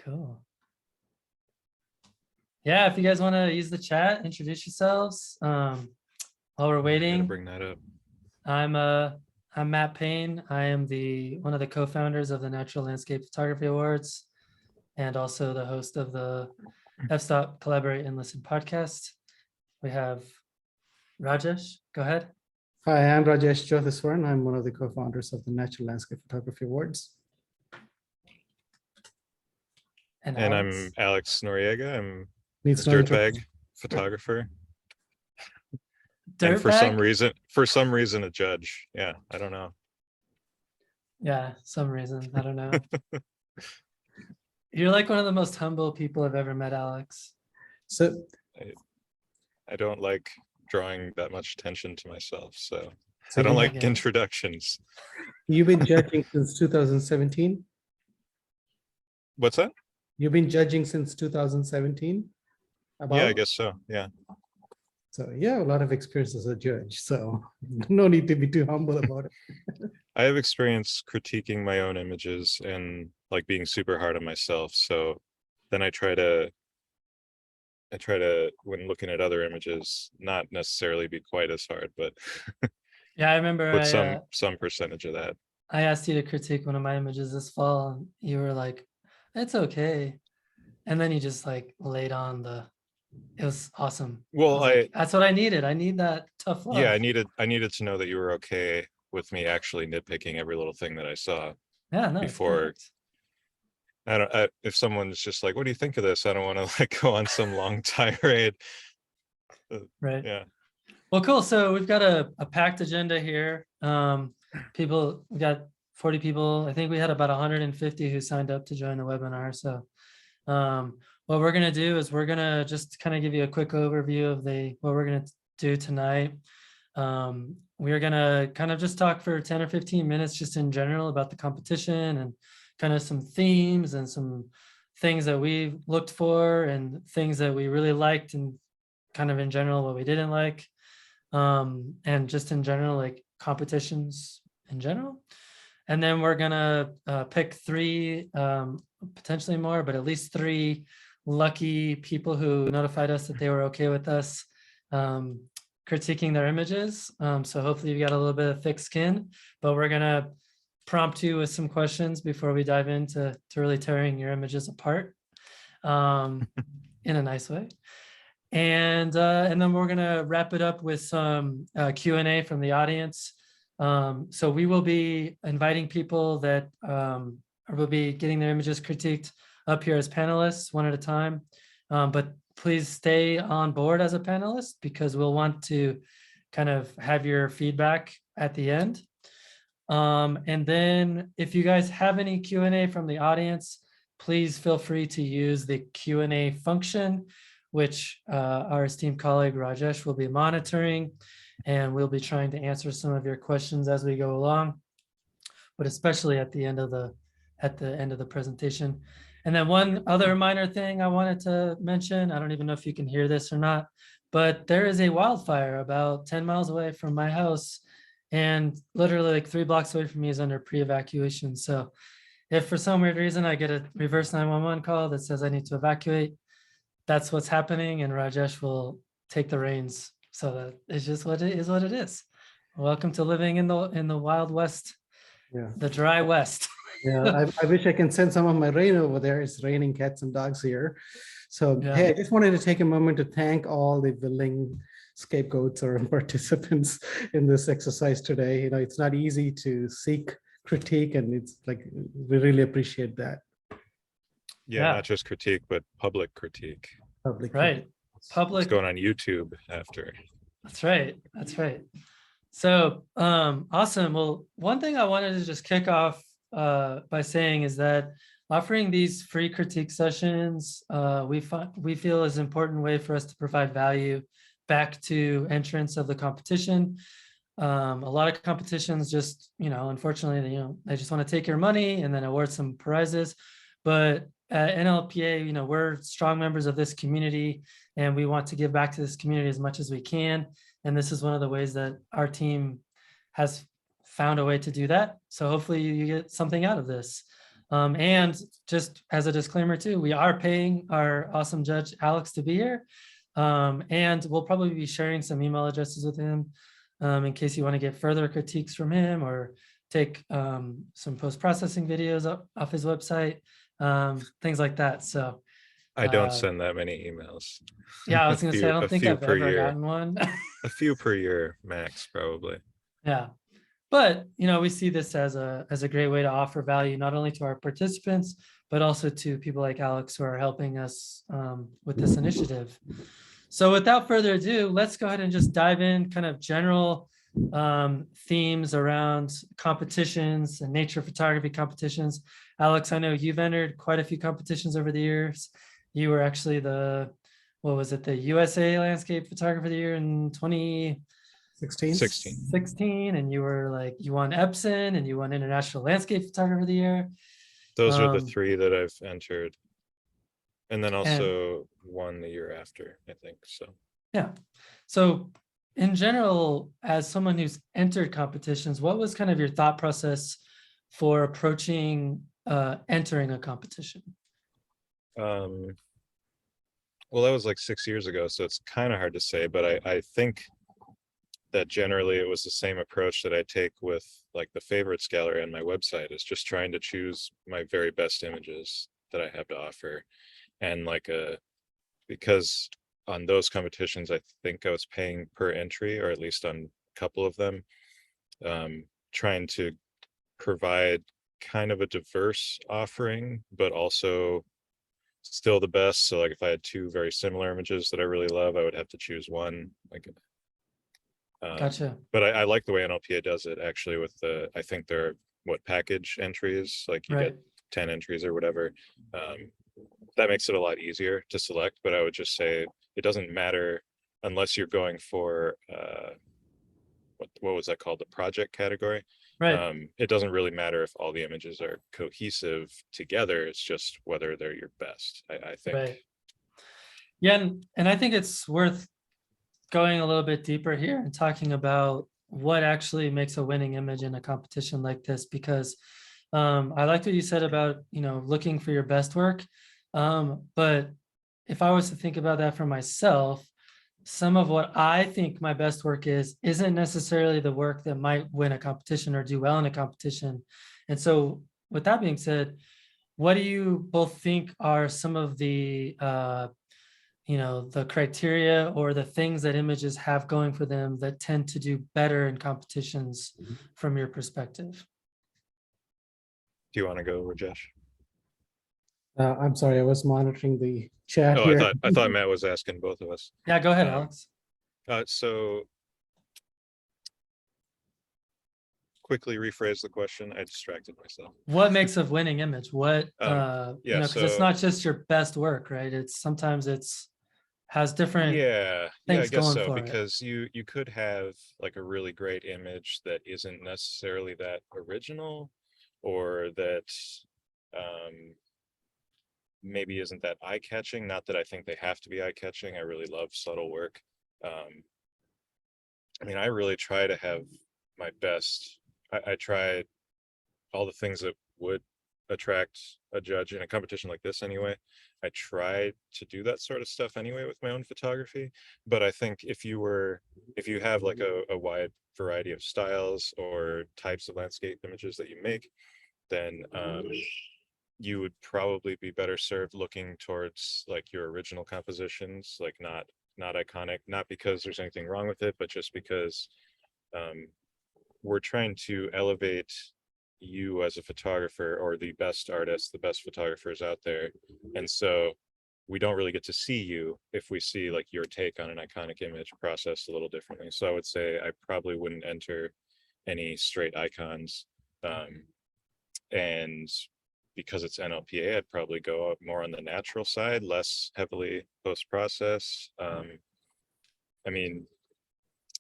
Cool. Yeah, if you guys want to use the chat, introduce yourselves. While we're waiting, bring that up. I'm Matt Payne. I am one of the co-founders of the Natural Landscape Photography Awards, and also the host of the F-Stop Collaborate and Listen podcast. We have Rajesh. Go ahead. Hi, I'm Rajesh Jyothiswaran. I'm one of the co-founders of the Natural Landscape Photography Awards. And I'm Alex Noriega. I'm a Needs no dirtbag photographer. Dirtbag? And for some reason, a judge. Yeah, I don't know. Yeah, some reason. I don't know. You're like one of the most humble people I've ever met, Alex. So I don't like drawing that much attention to myself, so I don't like introductions. You've been judging since 2017? What's that? You've been judging since 2017? Yeah, I guess so. Yeah. So yeah, a lot of experience as a judge. So no need to be too humble about it. I have experience critiquing my own images and like being super hard on myself. So then I try to, when looking at other images, not necessarily be quite as hard, but yeah, I remember put some percentage of that. I asked you to critique one of my images this fall, and you were like, "It's okay," and then you just like laid on it was awesome. Well, that's what I needed. I need that tough love. Yeah, I needed to know that you were okay with me actually nitpicking every little thing that I saw. Yeah, no, before. If someone's just like, what do you think of this? I don't want to like go on some long tirade. Right. Yeah. Well, cool. So we've got a packed agenda here. We got 40 people. I think we had about 150 who signed up to join the webinar. So what we're going to do is we're going to just kind of give you a quick overview of what we're going to do tonight. We're going to kind of just talk for 10 or 15 minutes just in general about the competition and kind of some themes and some things that we looked for and things that we really liked and kind of in general what we didn't like, and just in general like competitions in general. And then we're gonna pick three, potentially more, but at least three lucky people who notified us that they were okay with us critiquing their images. So hopefully you got a little bit of thick skin, but we're gonna prompt you with some questions before we dive into really tearing your images apart in a nice way. And then we're gonna wrap it up with some Q&A from the audience. So we will be inviting people that will be getting their images critiqued up here as panelists one at a time. But please stay on board as a panelist because we'll want to kind of have your feedback at the end. And then if you guys have any Q&A from the audience, please feel free to use the Q&A function, which our esteemed colleague Rajesh will be monitoring, and we'll be trying to answer some of your questions as we go along, but especially at the end of the presentation. And then one other minor thing I wanted to mention, I don't even know if you can hear this or not, but there is a wildfire about 10 miles away from my house, and literally like 3 blocks away from me is under pre-evacuation. So if for some weird reason I get a reverse 911 call that says I need to evacuate, that's what's happening, and Rajesh will take the reins. So that it's just what it is. Welcome to living in the Wild West, the dry West. Yeah, I wish I can send some of my rain over there. It's raining cats and dogs here. So hey, I just wanted to take a moment to thank all the willing scapegoats or participants in this exercise today. You know, it's not easy to seek critique, and it's like we really appreciate that. Yeah, not just critique, but public critique. Public, right? Public. It's going on YouTube after. That's right. That's right. So awesome. Well, one thing I wanted to just kick off by saying is that offering these free critique sessions, we feel is an important way for us to provide value back to entrants of the competition. A lot of competitions just, unfortunately, they just want to take your money and then award some prizes. But at NLPA, we're strong members of this community, and we want to give back to this community as much as we can. And this is one of the ways that our team has found a way to do that. So hopefully you get something out of this. And just as a disclaimer too, we are paying our awesome judge Alex to be here. And we'll probably be sharing some email addresses with him in case you want to get further critiques from him or take some post-processing videos off his website, things like that. So I don't send that many emails. yeah, I was gonna say, I don't A think few I've per ever year. gotten one. A few per year max, probably. Yeah. But we see this as a great way to offer value, not only to our participants, but also to people like Alex who are helping us with this initiative. So without further ado, let's go ahead and just dive in kind of general themes around competitions and nature photography competitions. Alex, I know you've entered quite a few competitions over the years. You were actually the USA Landscape Photographer of the Year in 2016, and you won Epson and you won International Landscape Photographer of the Year. Those are the three that I've entered. And then also one the year after, I think. So yeah. So in general, as someone who's entered competitions, what was kind of your thought process for approaching entering a competition? Well, that was like 6 years ago, so it's kind of hard to say, but I think that generally it was the same approach that I take with like the favorites gallery on my website, is just trying to choose my very best images that I have to offer. And like because on those competitions, I think I was paying per entry, or at least on a couple of them, trying to provide kind of a diverse offering, but also still the best. So like if I had two very similar images that I really love, I would have to choose one. Like, Gotcha. But I like the way NLPA does it actually with I think there are package entries, like you get 10 entries or whatever. That makes it a lot easier to select, but I would just say it doesn't matter unless you're going for what was that called? The project category. Right. It doesn't really matter if all the images are cohesive together. It's just whether they're your best, I think. Right. Yeah, and I think it's worth going a little bit deeper here and talking about what actually makes a winning image in a competition like this, because I like what you said about looking for your best work. But if I was to think about that for myself, some of what I think my best work isn't necessarily the work that might win a competition or do well in a competition. And so with that being said, what do you both think are some of the the criteria or the things that images have going for them that tend to do better in competitions from your perspective? Do you want to go, Rajesh? I'm sorry, I was monitoring the chat Oh, here. I thought Matt was asking both of us. Yeah, go ahead, Alex. So quickly rephrase the question. I distracted myself. What makes a winning image? What because it's not just your best work, right? It's sometimes has different things I guess going so, for because you could have like a really great image that isn't necessarily that original, or that maybe isn't that eye-catching. Not that I think they have to be eye-catching. I really love subtle work. I mean, I really try to have my best. I try all the things that would attract a judge in a competition like this anyway. I try to do that sort of stuff anyway with my own photography. But I think if you have like a wide variety of styles or types of landscape images that you make, then you would probably be better served looking towards like your original compositions, like not iconic, not because there's anything wrong with it, but just because we're trying to elevate you as a photographer, or the best artists, the best photographers out there. And so we don't really get to see you if we see like your take on an iconic image processed a little differently. So I would say I probably wouldn't enter any straight icons. And because it's NLPA, I'd probably go up more on the natural side, less heavily post-process. I mean,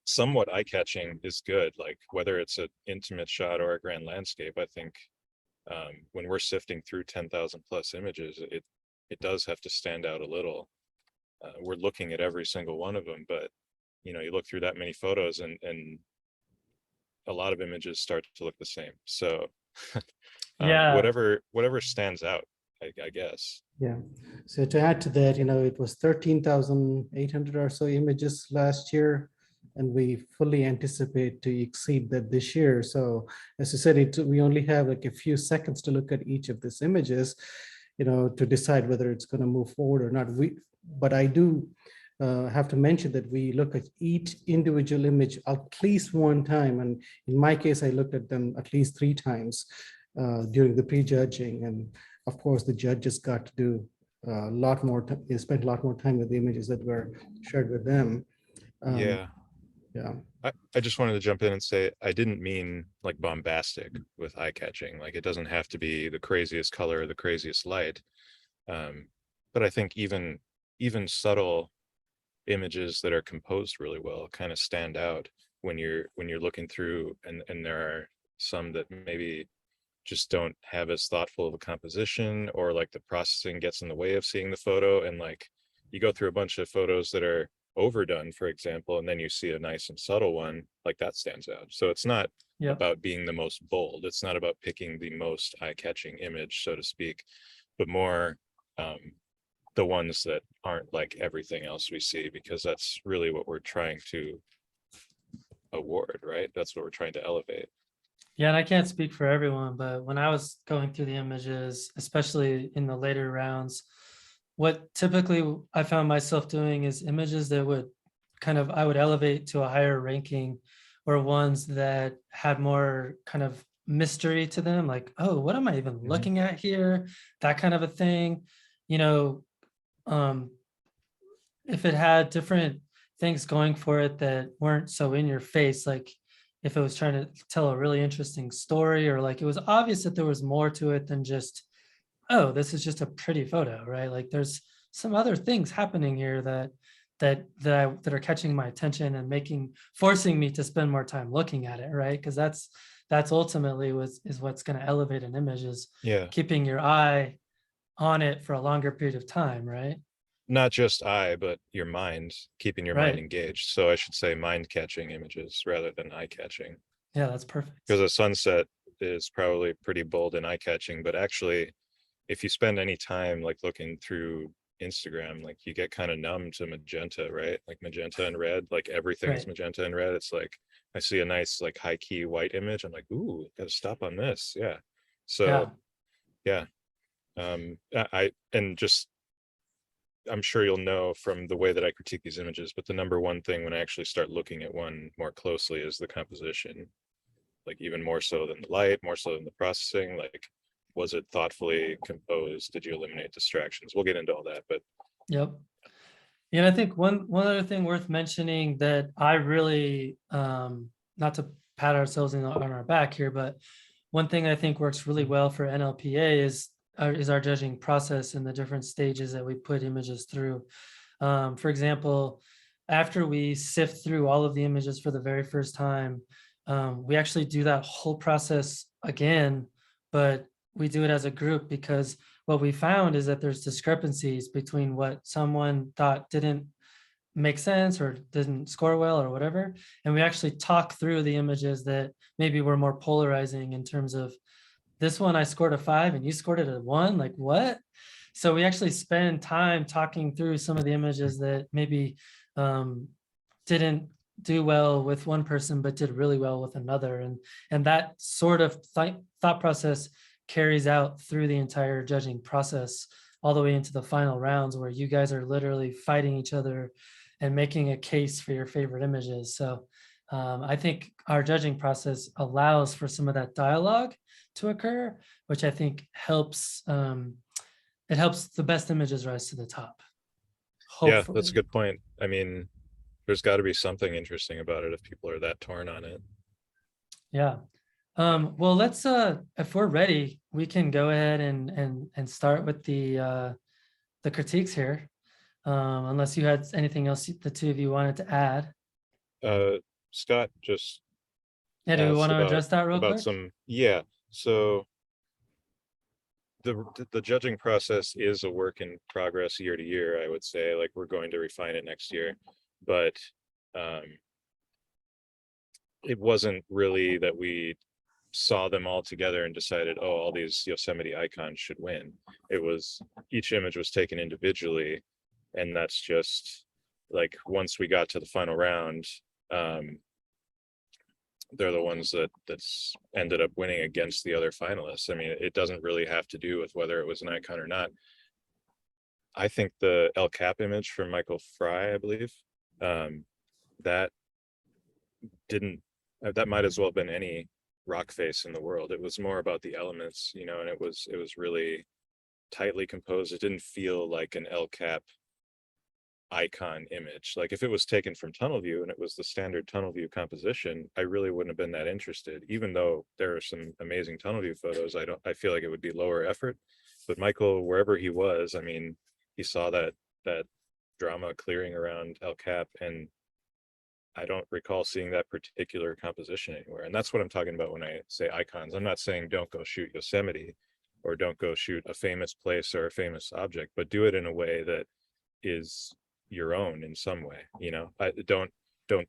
somewhat eye-catching is good, like whether it's an intimate shot or a grand landscape. I think when we're sifting through 10,000 plus images, it does have to stand out a little. We're looking at every single one of them, but you look through that many photos and a lot of images start to look the same. So Yeah. Whatever stands out, I guess. Yeah. So to add to that, it was 13,800 or so images last year, and we fully anticipate to exceed that this year. So as you said, we only have like a few seconds to look at each of these images, to decide whether it's going to move forward or not. But I do have to mention that we look at each individual image at least one time. And in my case, I looked at them at least 3 times during the prejudging. And of course, the judges got to do a lot more, they spent a lot more time with the images that were shared with them. Yeah. Yeah. I just wanted to jump in and say, I didn't mean like bombastic with eye catching. Like it doesn't have to be the craziest color or the craziest light. But I think even subtle images that are composed really well kind of stand out when you're looking through, and there are some that maybe just don't have as thoughtful of a composition, or like the processing gets in the way of seeing the photo, and like you go through a bunch of photos that are overdone, for example, and then you see a nice and subtle one, like that stands out. So it's not about being the most bold, it's not about picking the most eye-catching image, so to speak, but more the ones that aren't like everything else we see, because that's really what we're trying to award, right? That's what we're trying to elevate. Yeah, and I can't speak for everyone, but when I was going through the images, especially in the later rounds, what typically I found myself doing is images that would I would elevate to a higher ranking, or ones that had more kind of mystery to them, like, oh, what am I even looking at here? That kind of a thing. If it had different things going for it that weren't so in your face, like if it was trying to tell a really interesting story, or like it was obvious that there was more to it than just, oh, this is just a pretty photo, right? Like there's some other things happening here that are catching my attention and forcing me to spend more time looking at it, right? Because that's ultimately is what's going to elevate an image, is keeping your eye on it for a longer period of time, right? Not just eye, but your mind, keeping your mind engaged. So I should say mind catching images rather than eye catching. Yeah, that's perfect. Because a sunset is probably pretty bold and eye catching, but actually, if you spend any time like looking through Instagram, like you get kind of numb to magenta, right? Like magenta and red, like everything's magenta and red. It's like I see a nice like high key white image, I'm like, ooh, gotta stop on this. Yeah. So I'm sure you'll know from the way that I critique these images, but the number one thing when I actually start looking at one more closely is the composition. Like even more so than the light, more so than the processing. Like, was it thoughtfully composed? Did you eliminate distractions? We'll get into all that, but and I think one other thing worth mentioning that I really, not to pat ourselves on our back here, but one thing I think works really well for NLPA is our judging process and the different stages that we put images through. For example, after we sift through all of the images for the very first time, we actually do that whole process again, but we do it as a group, because what we found is that there's discrepancies between what someone thought didn't make sense or didn't score well or whatever. And we actually talk through the images that maybe were more polarizing, in terms of, this one I scored a 5 and you scored it a 1, like what? So we actually spend time talking through some of the images that maybe didn't do well with one person but did really well with another, and that sort of thought process carries out through the entire judging process, all the way into the final rounds, where you guys are literally fighting each other and making a case for your favorite images. So I think our judging process allows for some of that dialogue to occur, which I think helps. It helps the best images rise to the top. Hopefully. Yeah, that's a good point. I mean, there's got to be something interesting about it if people are that torn on it. Yeah. Well, let's if we're ready, we can go ahead and start with the critiques here. Unless you had anything else the two of you wanted to add. Scott just do we want to address that real quick? So the judging process is a work in progress year to year, I would say. Like, we're going to refine it next year, but it wasn't really that we saw them all together and decided, oh, all these Yosemite icons should win. It was, each image was taken individually, and that's just like, once we got to the final round, they're the ones that's ended up winning against the other finalists. I mean, it doesn't really have to do with whether it was an icon or not. I think the El Cap image from Michael Fry, I believe, that didn't, that might as well have been any rock face in the world. It was more about the elements, you know, and it was really tightly composed. It didn't feel like an El Cap icon image. Like if it was taken from tunnel view and it was the standard tunnel view composition, I really wouldn't have been that interested, even though there are some amazing tunnel view photos. I feel like it would be lower effort. But Michael, wherever he was, I mean, he saw that drama clearing around El Cap, and I don't recall seeing that particular composition anywhere. And that's what I'm talking about when I say icons. I'm not saying don't go shoot Yosemite or don't go shoot a famous place or a famous object, but do it in a way that is your own in some way. You know, don't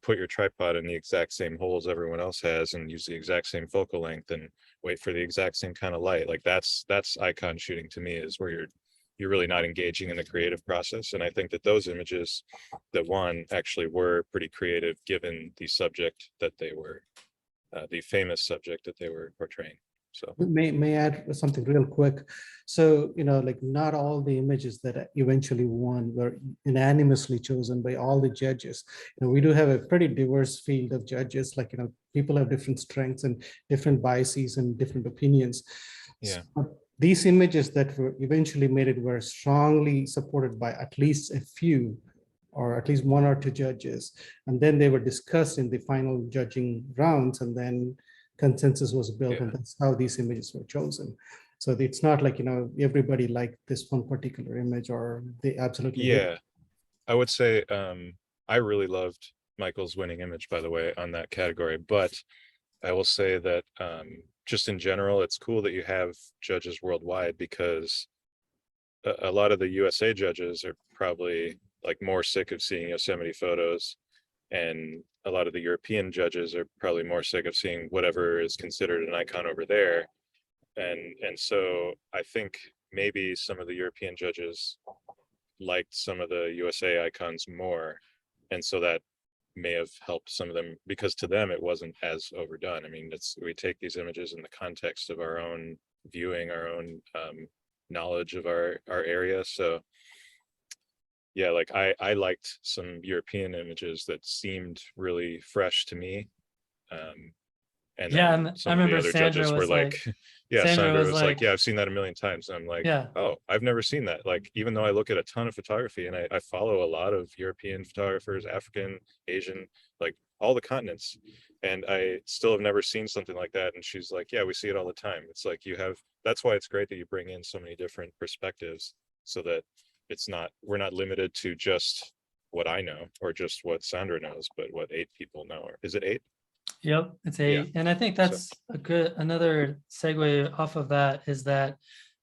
put your tripod in the exact same holes everyone else has and use the exact same focal length and wait for the exact same kind of light. Like that's icon shooting to me, is where you're really not engaging in the creative process. And I think that those images that won actually were pretty creative, given the subject that they were, the famous subject that they were portraying. So may add something real quick. So, you know, like not all the images that eventually won were unanimously chosen by all the judges. You know, we do have a pretty diverse field of judges. Like, you know, people have different strengths and different biases and different opinions. yeah. So, these images that were eventually made it were strongly supported by at least a few, or at least one or two judges. And then they were discussed in the final judging rounds, and then consensus was built, Yeah. and that's how these images were chosen. So it's not like, you know, everybody liked this one particular image, or they absolutely Yeah. I would say I really loved Michael's winning image, by the way, on that category. But I will say that just in general, it's cool that you have judges worldwide, because a lot of the USA judges are probably like more sick of seeing Yosemite photos, and a lot of the European judges are probably more sick of seeing whatever is considered an icon over there. And so I think maybe some of the European judges liked some of the USA icons more, and so that may have helped some of them, because to them it wasn't as overdone. I mean, we take these images in the context of our own viewing, our own knowledge of our area. So yeah, like I liked some European images that seemed really fresh to me. And Yeah, then and I some of the remember other Sandra judges were was like, like, yeah, Sandra Sandra was was like, like, yeah, I've seen that a million times. And I'm like, yeah, oh, I've never seen that. Like, even though I look at a ton of photography and I follow a lot of European photographers, African, Asian, like all the continents, and I still have never seen something like that. And she's like, yeah, we see it all the time. It's like that's why it's great that you bring in so many different perspectives, so that we're not limited to just what I know or just what Sandra knows, but what 8 people know. Or is it 8? yep, it's Yeah. 8. And I think that's another segue off of that, is that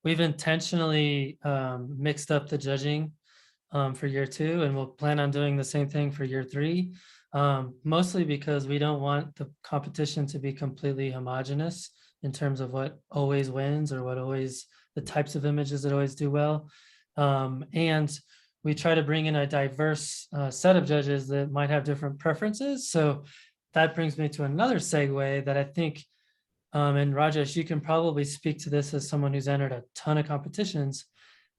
we've intentionally mixed up the judging for year 2, and we'll plan on doing the same thing for year 3, mostly because we don't want the competition to be completely homogenous in terms of what always wins, or what always, the types of images that always do well. And we try to bring in a diverse set of judges that might have different preferences. So that brings me to another segue that I think, and Rajesh, you can probably speak to this as someone who's entered a ton of competitions,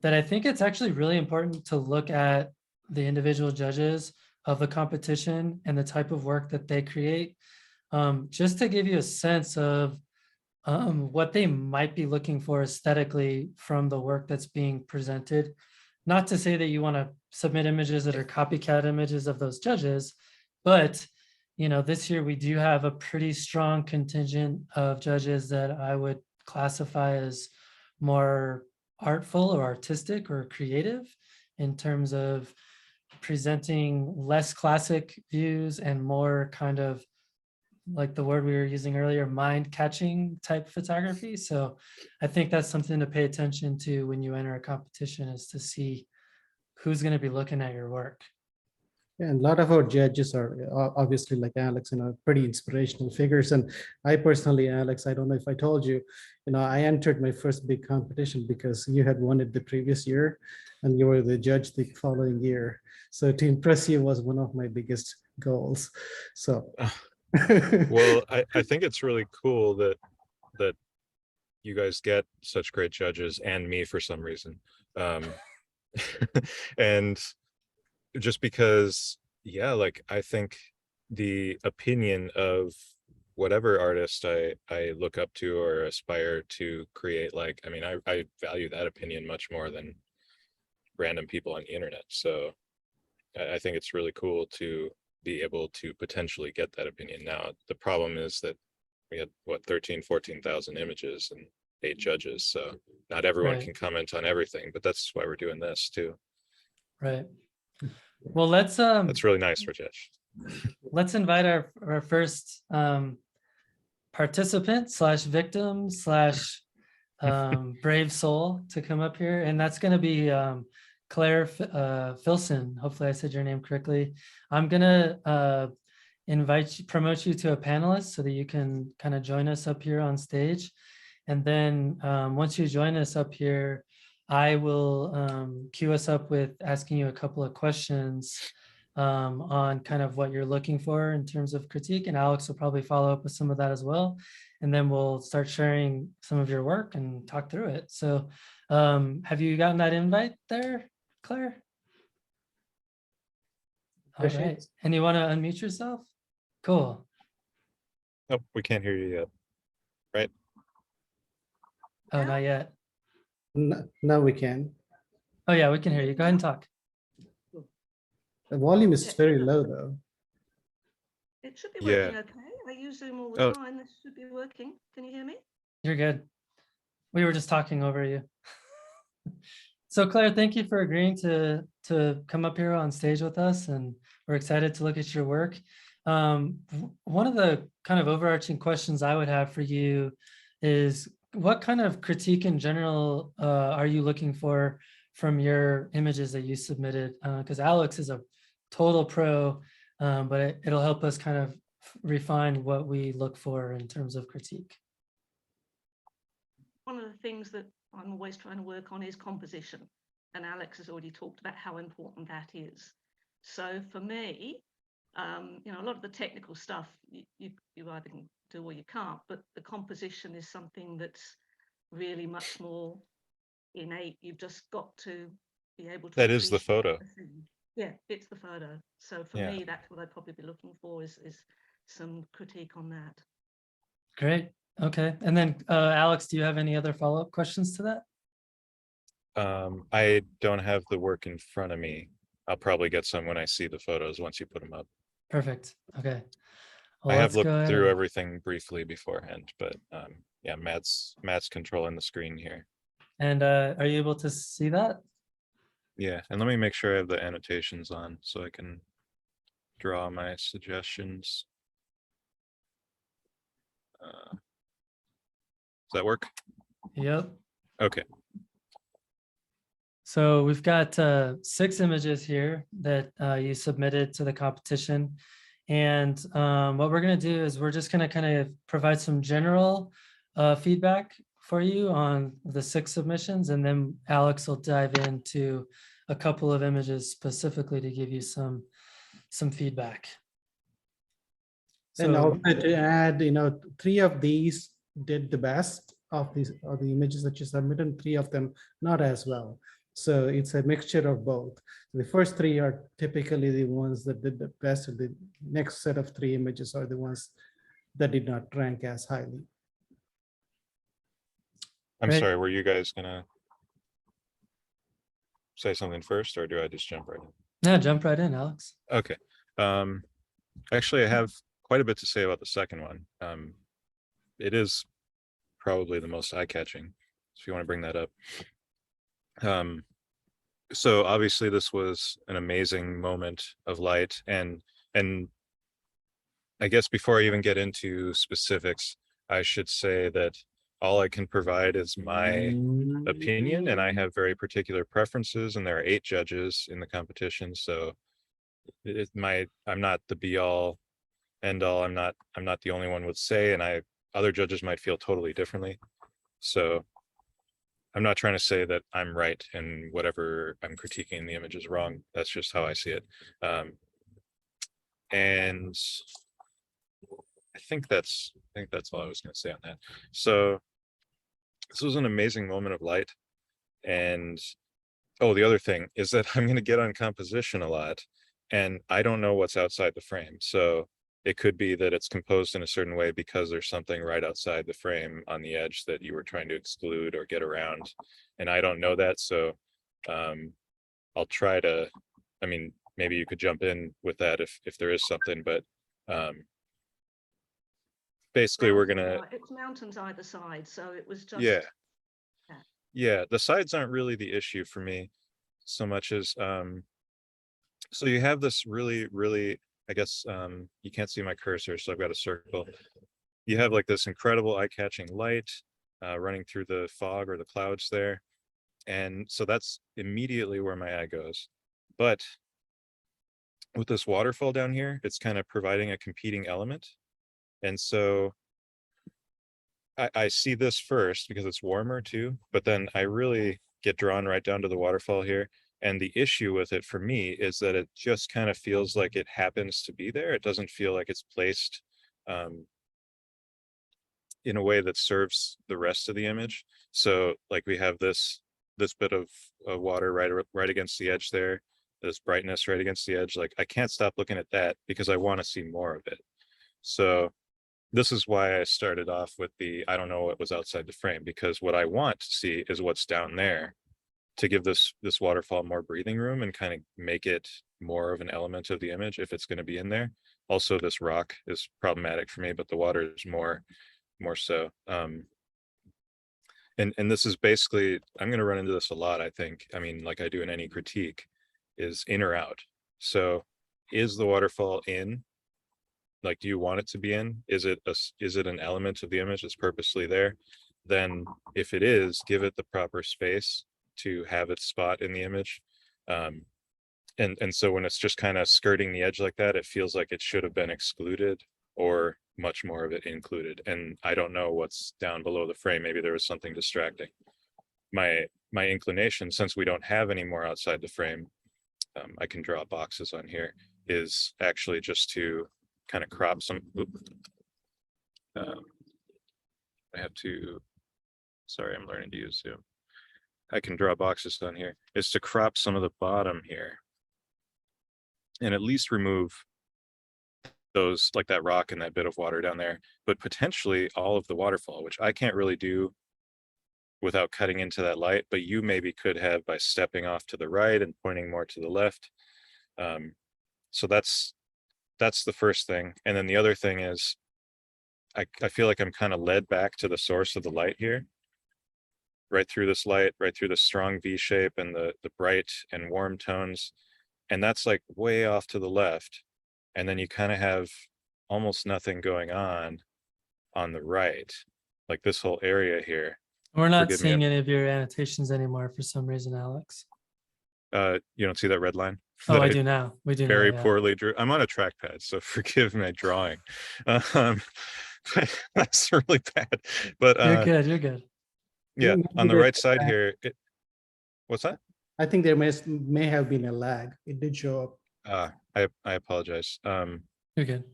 that I think it's actually really important to look at the individual judges of the competition and the type of work that they create, just to give you a sense of what they might be looking for aesthetically from the work that's being presented. Not to say that you want to submit images that are copycat images of those judges, but you know, this year we do have a pretty strong contingent of judges that I would classify as more artful or artistic or creative, in terms of presenting less classic views and more kind of, like the word we were using earlier, mind-catching type photography. So I think that's something to pay attention to when you enter a competition, is to see who's going to be looking at your work. Yeah, and a lot of our judges are obviously like Alex, pretty inspirational figures. And I personally, Alex, I don't know if I told you, I entered my first big competition because you had won it the previous year and you were the judge the following year. So to impress you was one of my biggest goals. So. Well, I think it's really cool that you guys get such great judges and me for some reason. And just because, yeah, like I think the opinion of whatever artist I look up to or aspire to create, like, I mean, I value that opinion much more than random people on the internet. So I think it's really cool to be able to potentially get that opinion. Now, the problem is that we had what 14,000 images and 8 judges, so not everyone Right. can comment on everything, but that's why we're doing this too. Right. Well, let's That's really nice, Rajesh. let's invite our first participant slash victim slash brave soul to come up here, and that's going to be Claire Filson. Hopefully I said your name correctly. I'm gonna promote you to a panelist so that you can kind of join us up here on stage. And then once you join us up here, I will queue us up with asking you a couple of questions on kind of what you're looking for in terms of critique. And Alex will probably follow up with some of that as well. And then we'll start sharing some of your work and talk through it. So have you gotten that invite there, Claire? All right. And you want to unmute yourself? Cool. Oh, we can't hear you yet, right? Oh, not yet. Now we can. Oh yeah, we can hear you. Go ahead and talk. The volume is very low though. It should be Yeah. working okay. I use Zoom all the time. This should be working. Can you hear me? You're good. We were just talking over you. So Claire, thank you for agreeing to come up here on stage with us, and we're excited to look at your work. One of the kind of overarching questions I would have for you is, what kind of critique in general are you looking for from your images that you submitted? Because Alex is a total pro, but it'll help us kind of refine what we look for in terms of critique. One of the things that I'm always trying to work on is composition. And Alex has already talked about how important that is. So for me, a lot of the technical stuff you either can do or you can't, but the composition is something that's really much more innate. You've just got to be able to. That is the photo. Yeah, it's the photo. So for me, that's what I'd probably be looking for is some critique on that. Great. Okay. And then Alex, do you have any other follow-up questions to that? I don't have the work in front of me. I'll probably get some when I see the photos once you put them up. Perfect. Okay. Well, I have looked through everything briefly beforehand, but yeah, Matt's controlling the screen here. And are you able to see that? Yeah, and let me make sure I have the annotations on so I can draw my suggestions. Does that work? Yep. Okay. So we've got 6 images here that you submitted to the competition. And what we're going to do is we're just going to kind of provide some general feedback for you on the 6 submissions. And then Alex will dive into a couple of images specifically to give you some feedback. And So, also to add, 3 of these did the best of the images that you submitted, and 3 of them not as well. So it's a mixture of both. The first 3 are typically the ones that did the best, and the next set of 3 images are the ones that did not rank as highly. I'm Great. sorry, were you guys gonna say something first, or do I just jump right in? yeah, jump right in, Alex. Okay. Actually, I have quite a bit to say about the second one. It is probably the most eye-catching, if you want to bring that up. So obviously this was an amazing moment of light, and I guess before I even get into specifics, I should say that all I can provide is my opinion, and I have very particular preferences, and there are 8 judges in the competition. So I'm not the be all end all. I'm not the only one would say, and other judges might feel totally differently. So I'm not trying to say that I'm right and whatever I'm critiquing the image is wrong. That's just how I see it. And I think that's all I was going to say on that. So this was an amazing moment of light. And oh, the other thing is that I'm going to get on composition a lot, and I don't know what's outside the frame. So it could be that it's composed in a certain way because there's something right outside the frame on the edge that you were trying to exclude or get around. And I don't know that. So I'll try to, I mean, maybe you could jump in with that if there is something, but basically we're gonna, it's mountains either side, so it was just yeah, the sides aren't really the issue for me so much as so you have this really, I guess you can't see my cursor, so I've got a circle. You have like this incredible eye-catching light running through the fog or the clouds there, and so that's immediately where my eye goes. But with this waterfall down here, it's kind of providing a competing element. And so I see this first because it's warmer too, but then I really get drawn right down to the waterfall here. And the issue with it for me is that it just kind of feels like it happens to be there. It doesn't feel like it's placed in a way that serves the rest of the image. So like we have this bit of water right against the edge there, this brightness right against the edge. Like I can't stop looking at that because I want to see more of it. So this is why I started off with I don't know what was outside the frame, because what I want to see is what's down there to give this waterfall more breathing room and kind of make it more of an element of the image if it's going to be in there. Also, this rock is problematic for me, but the water is more so. And this is basically, I'm going to run into this a lot, I think. I mean, like I do in any critique, is in or out. So is the waterfall in? Like, do you want it to be in? Is it an element of the image that's purposely there? Then if it is, give it the proper space to have its spot in the image. And so when it's just kind of skirting the edge like that, it feels like it should have been excluded or much more of it included. And I don't know what's down below the frame. Maybe there was something distracting. My inclination, since we don't have any more outside the frame, I can draw boxes on here, is actually just to kind of crop some. I have to, sorry, I'm learning to use Zoom. I can draw boxes on here, is to crop some of the bottom here and at least remove those, like that rock and that bit of water down there, but potentially all of the waterfall, which I can't really do without cutting into that light, but you maybe could have by stepping off to the right and pointing more to the left. So that's the first thing. And then the other thing is I feel like I'm kind of led back to the source of the light here, right through this light, right through the strong V shape and the bright and warm tones. And that's like way off to the left. And then you kind of have almost nothing going on the right, like this whole area here. We're not seeing any of your annotations anymore for some reason, Alex. You don't see that red line? Oh, I do now. We do very now, yeah. poorly drew. I'm on a trackpad, so forgive my drawing. That's really bad. But you're good. You're good. Yeah, on the right side here. What's that? I think there may have been a lag. It did show up. I apologize. You're good.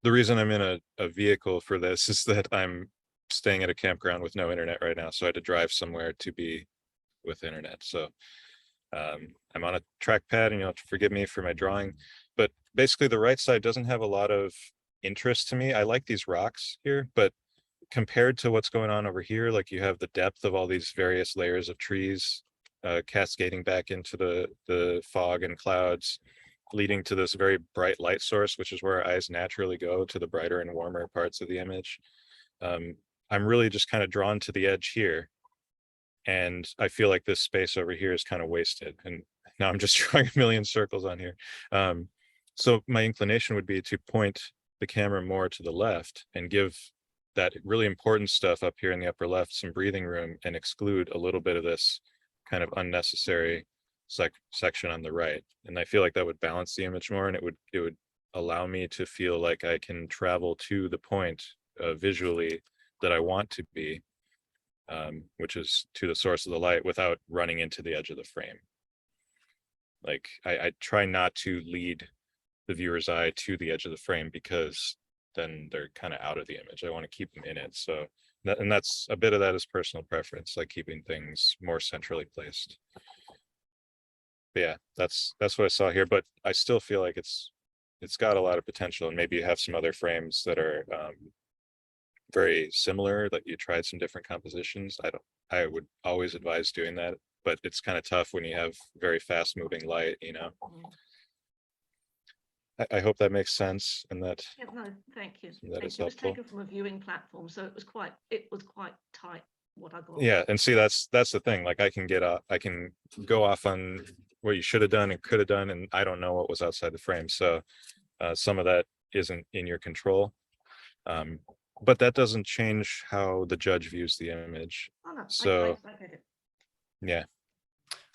The reason I'm in a vehicle for this is that I'm staying at a campground with no internet right now, so I had to drive somewhere to be with internet. So I'm on a trackpad, and you'll have to forgive me for my drawing. But basically, the right side doesn't have a lot of interest to me. I like these rocks here, but compared to what's going on over here, like you have the depth of all these various layers of trees cascading back into the fog and clouds, leading to this very bright light source, which is where our eyes naturally go, to the brighter and warmer parts of the image. I'm really just kind of drawn to the edge here. And I feel like this space over here is kind of wasted. And now I'm just drawing a million circles on here. So my inclination would be to point the camera more to the left and give that really important stuff up here in the upper left some breathing room and exclude a little bit of this kind of unnecessary section on the right. And I feel like that would balance the image more, and it would allow me to feel like I can travel to the point visually that I want to be, which is to the source of the light without running into the edge of the frame. Like I try not to lead the viewer's eye to the edge of the frame, because then they're kind of out of the image. I want to keep them in it. So and that's a bit of that is personal preference, like keeping things more centrally placed. But yeah, that's what I saw here, but I still feel like it's got a lot of potential, and maybe you have some other frames that are very similar, that you tried some different compositions. I would always advise doing that, but it's kind of tough when you have very fast moving light, you know. I hope that makes sense, and that Yeah, no, thank you. that is It was helpful. taken from a viewing platform, so it was quite tight what I got. Yeah, and see, that's the thing. Like I can go off on what you should have done and could have done, and I don't know what was outside the frame. So some of that isn't in your control. But that doesn't change how the judge views the image. Oh, no, So I get it. yeah.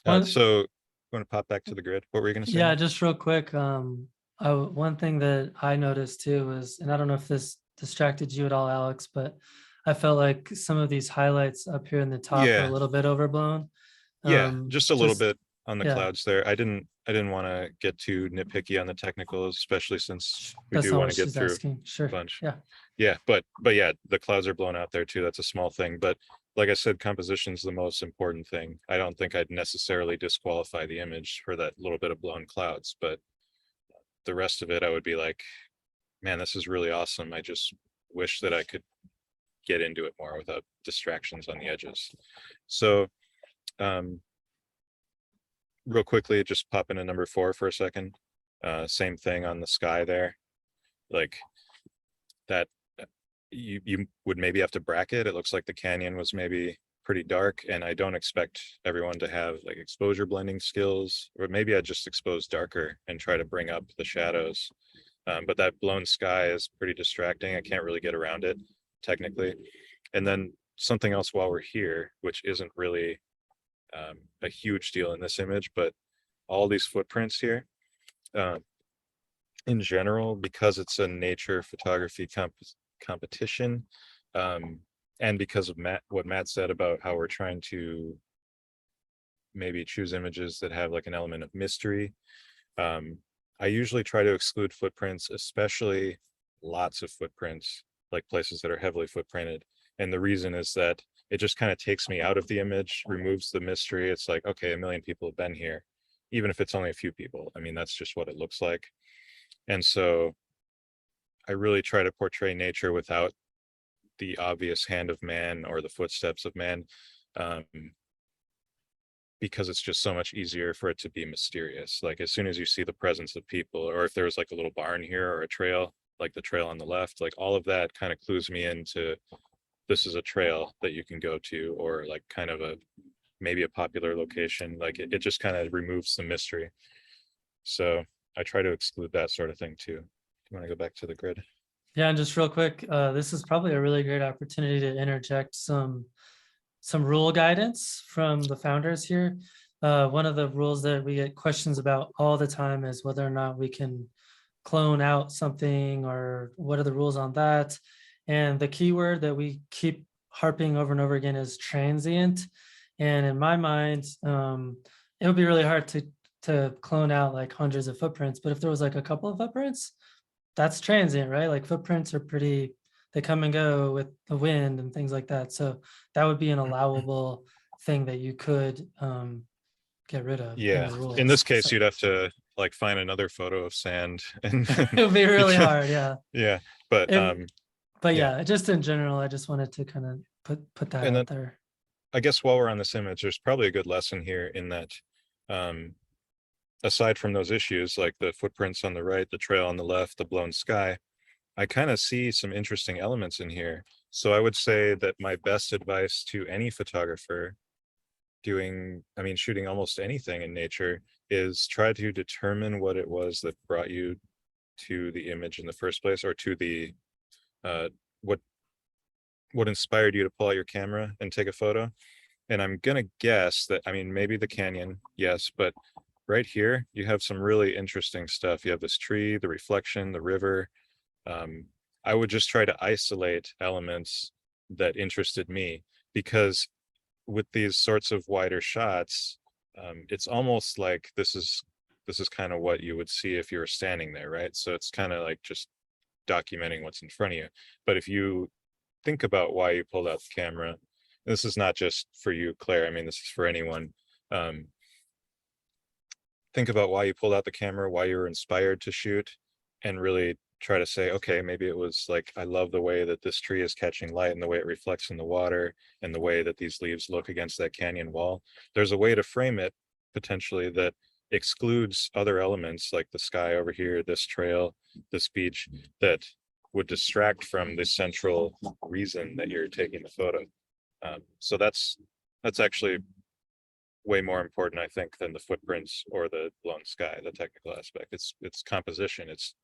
One- So going to pop back to the grid. What were you going to say? Yeah, just real quick. One thing that I noticed too was, and I don't know if this distracted you at all, Alex, but I felt like some of these highlights up here in the top are Yeah. a little bit overblown. Yeah, just a little bit on the yeah. clouds there. I didn't want to get too nitpicky on the technicals, especially since we That's do not want what to get she's through asking. Sure. a bunch. Yeah. Yeah, but yeah, the clouds are blown out there too. That's a small thing, but like I said, composition's the most important thing. I don't think I'd necessarily disqualify the image for that little bit of blown clouds, but the rest of it, I would be like, man, this is really awesome. I just wish that I could get into it more without distractions on the edges. So real quickly, just pop into number 4 for a second. Same thing on the sky there. Like that, you would maybe have to bracket. It looks like the canyon was maybe pretty dark, and I don't expect everyone to have like exposure blending skills, or maybe I just expose darker and try to bring up the shadows. But that blown sky is pretty distracting. I can't really get around it technically. And then something else while we're here, which isn't really a huge deal in this image, but all these footprints here, in general, because it's a nature photography competition, and because of what Matt said about how we're trying to maybe choose images that have like an element of mystery, I usually try to exclude footprints, especially lots of footprints, like places that are heavily footprinted. And the reason is that it just kind of takes me out of the image, removes the mystery. It's like, okay, 1 million people have been here, even if it's only a few people. I mean, that's just what it looks like. And so I really try to portray nature without the obvious hand of man or the footsteps of man, because it's just so much easier for it to be mysterious. Like as soon as you see the presence of people, or if there's like a little barn here or a trail, like the trail on the left, like all of that kind of clues me into, this is a trail that you can go to, or like kind of maybe a popular location. Like it just kind of removes the mystery. So I try to exclude that sort of thing too. Do you want to go back to the grid? Yeah, and just real quick, this is probably a really great opportunity to interject some rule guidance from the founders here. One of the rules that we get questions about all the time is whether or not we can clone out something, or what are the rules on that. And the keyword that we keep harping over and over again is transient. And in my mind, it would be really hard to clone out like hundreds of footprints. But if there was like a couple of footprints, that's transient, right? Like footprints are pretty, they come and go with the wind and things like that. So that would be an allowable thing that you could get rid of. Yeah. In this case, you'd have to like find another photo of sand, and it would be really hard. Yeah. Yeah. But yeah, just in general, I just wanted to kind of put that out there. I guess while we're on this image, there's probably a good lesson here in that, aside from those issues, like the footprints on the right, the trail on the left, the blown sky, I kind of see some interesting elements in here. So I would say that my best advice to any photographer shooting almost anything in nature, is try to determine what it was that brought you to the image in the first place, or to the what inspired you to pull out your camera and take a photo. And I'm gonna guess that, I mean, maybe the canyon, yes, but right here, you have some really interesting stuff. You have this tree, the reflection, the river. I would just try to isolate elements that interested me, because with these sorts of wider shots, it's almost like this is kind of what you would see if you were standing there, right? So it's kind of like just documenting what's in front of you. But if you think about why you pulled out the camera, this is not just for you, Claire, I mean, this is for anyone. Think about why you pulled out the camera, why you were inspired to shoot, and really try to say, okay, maybe it was like, I love the way that this tree is catching light and the way it reflects in the water and the way that these leaves look against that canyon wall. There's a way to frame it potentially that excludes other elements like the sky over here, this trail, this beach, that would distract from the central reason that you're taking the photo. So that's actually way more important, I think, than the footprints or the blown sky, the technical aspect. It's composition. It's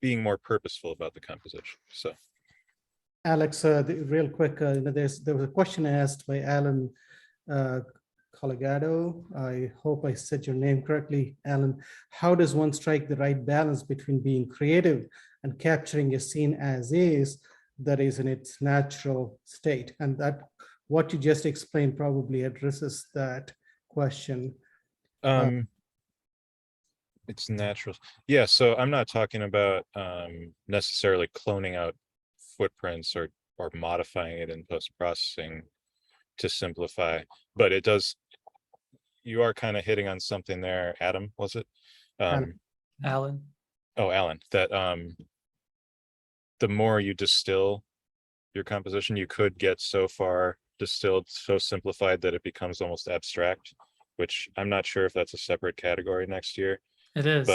being more purposeful about the composition. So, Alex, real quick, there was a question asked by Alan Collegado. I hope I said your name correctly, Alan. How does one strike the right balance between being creative and capturing a scene as is, that is in its natural state? And that what you just explained probably addresses that question. it's natural. Yeah, so I'm not talking about necessarily cloning out footprints or modifying it in post-processing to simplify, but it does, you are kind of hitting on something there, Adam, was it? Alan. Oh, Alan, that the more you distill your composition, you could get so far distilled, so simplified that it becomes almost abstract, which I'm not sure if that's a separate category next year. It is.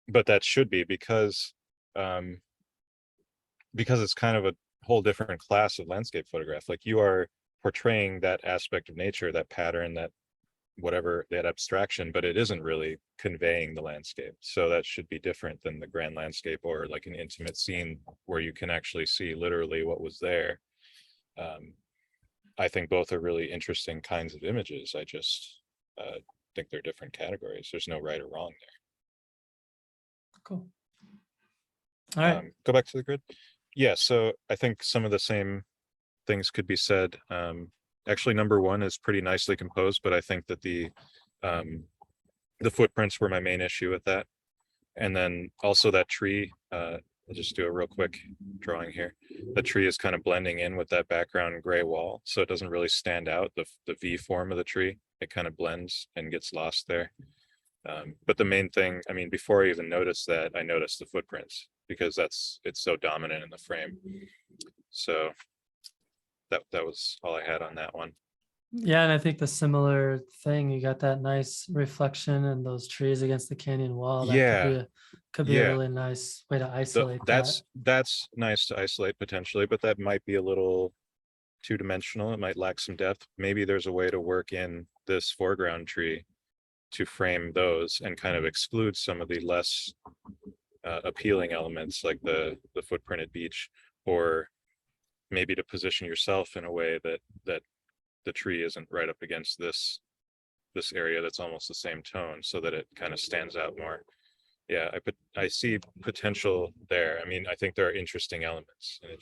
But that should be, because it's kind of a whole different class of landscape photograph. Like, you are portraying that aspect of nature, that pattern, that whatever, that abstraction, but it isn't really conveying the landscape. So that should be different than the grand landscape or like an intimate scene where you can actually see literally what was there. I think both are really interesting kinds of images. I just think they're different categories. There's no right or wrong there. Cool. All right. Go back to the grid. Yeah, so I think some of the same things could be said. Actually, number one is pretty nicely composed, but I think that the footprints were my main issue with that. And then also that tree, I'll just do a real quick drawing here. The tree is kind of blending in with that background gray wall, so it doesn't really stand out, the V form of the tree. It kind of blends and gets lost there. But the main thing, I mean, before I even noticed that, I noticed the footprints, because it's so dominant in the frame. So that was all I had on that one. Yeah, and I think the similar thing, you got that nice reflection and those trees against the canyon wall. That Yeah, could be a yeah. really nice way to isolate that. That's nice to isolate potentially, but that might be a little two-dimensional. It might lack some depth. Maybe there's a way to work in this foreground tree to frame those and kind of exclude some of the less appealing elements, like the footprinted beach, or maybe to position yourself in a way that the tree isn't right up against this area that's almost the same tone, so that it kind of stands out more. Yeah, I see potential there. I mean, I think there are interesting elements, and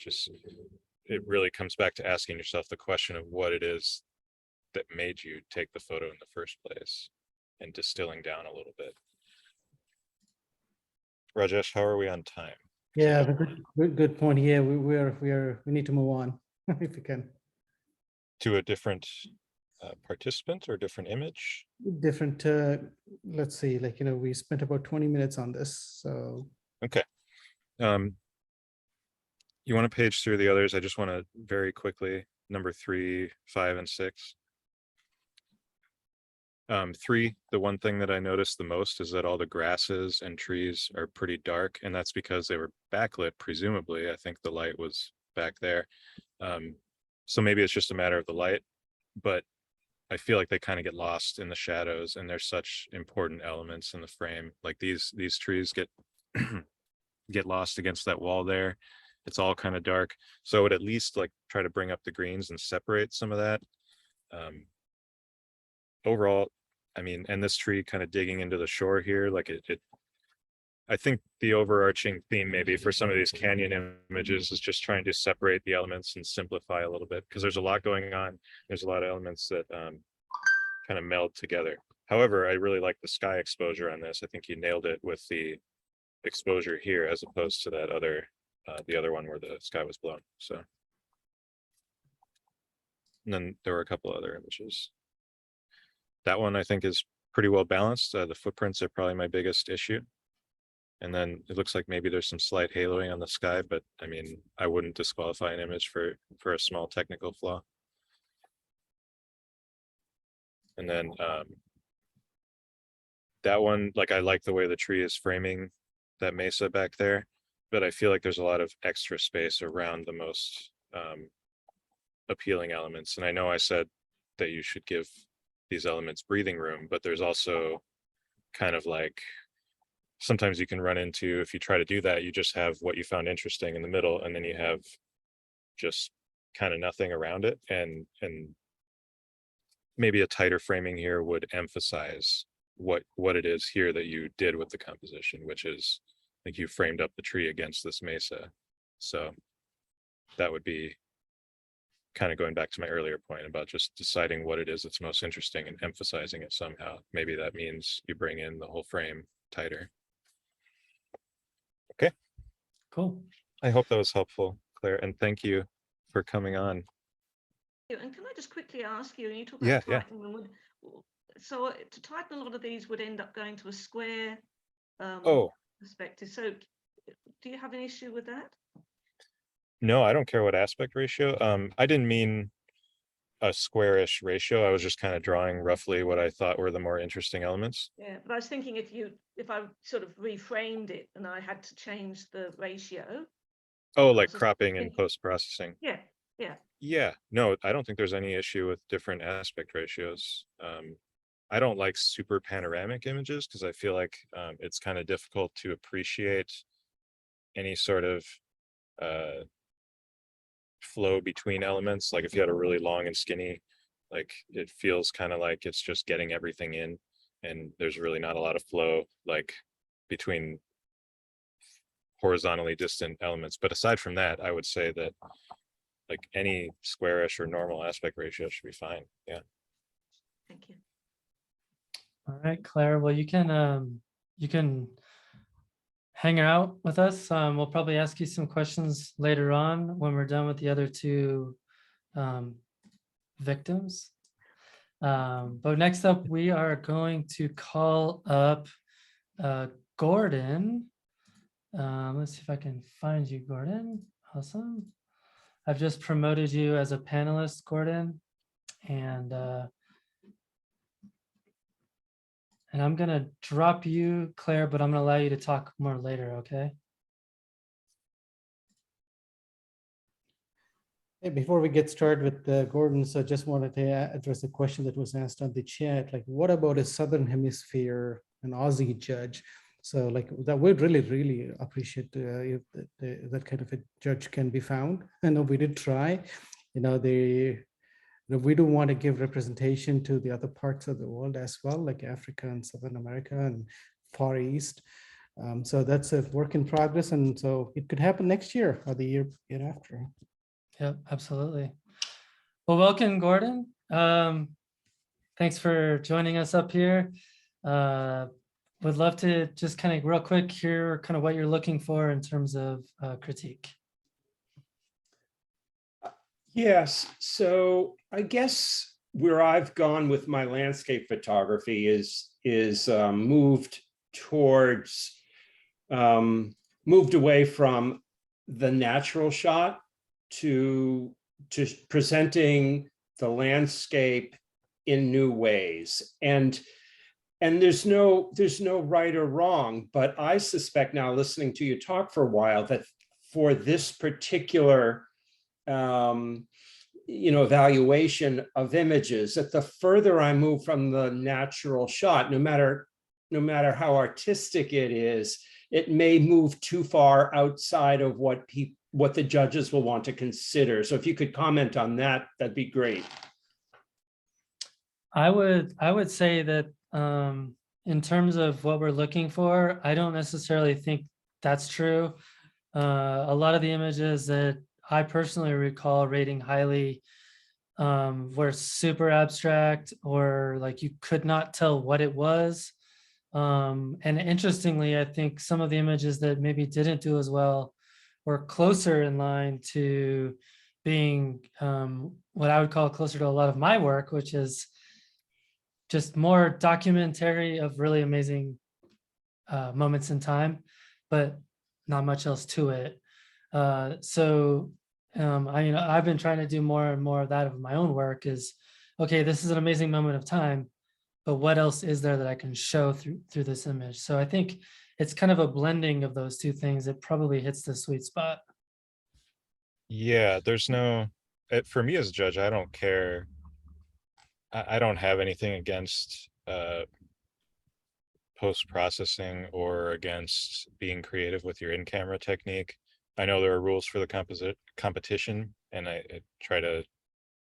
it really comes back to asking yourself the question of what it is that made you take the photo in the first place, and distilling down a little bit. Rajesh, how are we on time? Yeah, good point. Yeah, we need to move on if we can. To a different participant or different image? Different, let's see, like, we spent about 20 minutes on this, so. Okay. You want to page through the others? I just want to very quickly, number 3, 5, and 6. 3, the one thing that I noticed the most is that all the grasses and trees are pretty dark, and that's because they were backlit, presumably. I think the light was back there. So maybe it's just a matter of the light, but I feel like they kind of get lost in the shadows, and they're such important elements in the frame. Like these trees get get lost against that wall there. It's all kind of dark. So I would at least like try to bring up the greens and separate some of that. Overall, I mean, and this tree kind of digging into the shore here, like I think the overarching theme maybe for some of these canyon images is just trying to separate the elements and simplify a little bit, because there's a lot going on. There's a lot of elements that kind of meld together. However, I really like the sky exposure on this. I think you nailed it with the exposure here as opposed to that other, the other one where the sky was blown. So, and then there were a couple other images. That one I think is pretty well balanced. The footprints are probably my biggest issue. And then it looks like maybe there's some slight haloing on the sky, but I mean, I wouldn't disqualify an image for a small technical flaw. And then that one, like, I like the way the tree is framing that mesa back there, but I feel like there's a lot of extra space around the most appealing elements. And I know I said that you should give these elements breathing room, but there's also kind of like, sometimes you can run into, if you try to do that, you just have what you found interesting in the middle, and then you have just kind of nothing around it. And maybe a tighter framing here would emphasize what it is here that you did with the composition, which is, I think you framed up the tree against this mesa. So that would be kind of going back to my earlier point about just deciding what it is that's most interesting and emphasizing it somehow. Maybe that means you bring in the whole frame tighter. Okay. Cool. I hope that was helpful, Claire, and thank you for coming on. And can I just quickly ask you, and you talk Yeah, about yeah. tightening, so to tighten a lot of these would end up going to a square perspective. So do you have an issue with that? No, I don't care what aspect ratio. I didn't mean a squarish ratio. I was just kind of drawing roughly what I thought were the more interesting elements. Yeah, but I was thinking if I sort of reframed it and I had to change the ratio. Oh, like cropping and post-processing. Yeah, yeah. Yeah, no, I don't think there's any issue with different aspect ratios. I don't like super panoramic images because I feel like it's kind of difficult to appreciate any sort of flow between elements. Like if you had a really long and skinny, like it feels kind of like it's just getting everything in, and there's really not a lot of flow like between horizontally distant elements. But aside from that, I would say that like any squarish or normal aspect ratio should be fine. Yeah. Thank you. All right, Claire. Well, you can hang out with us. We'll probably ask you some questions later on when we're done with the other two victims. But next up, we are going to call up Gordon. Let's see if I can find you, Gordon. Awesome. I've just promoted you as a panelist, Gordon, and I'm gonna drop you, Claire, but I'm gonna allow you to talk more later, okay? Hey, before we get started with Gordon, so just wanted to address a question that was asked on the chat, like what about a Southern Hemisphere, an Aussie judge? So like that would really appreciate if that kind of a judge can be found. I know we did try, we do want to give representation to the other parts of the world as well, like Africa and Southern America and Far East. So that's a work in progress. And so it could happen next year or the year after. Yep, absolutely. Well, welcome, Gordon. Thanks for joining us up here. Would love to just kind of real quick hear kind of what you're looking for in terms of critique. Yes, so I guess where I've gone with my landscape photography is moved away from the natural shot to presenting the landscape in new ways. And there's no right or wrong, but I suspect now, listening to you talk for a while, that for this particular evaluation of images, that the further I move from the natural shot, no matter how artistic it is, it may move too far outside of what the judges will want to consider. So if you could comment on that, that'd be great. I would say that in terms of what we're looking for, I don't necessarily think that's true. A lot of the images that I personally recall rating highly were super abstract, or like you could not tell what it was. And interestingly, I think some of the images that maybe didn't do as well were closer in line to being what I would call closer to a lot of my work, which is just more documentary of really amazing moments in time, but not much else to it. I've been trying to do more and more of that of my own work. Is okay, this is an amazing moment of time, but what else is there that I can show through this image? So I think it's kind of a blending of those two things that probably hits the sweet spot. Yeah, there's no, for me as a judge, I don't care. I don't have anything against post-processing or against being creative with your in-camera technique. I know there are rules for the competition, and I try to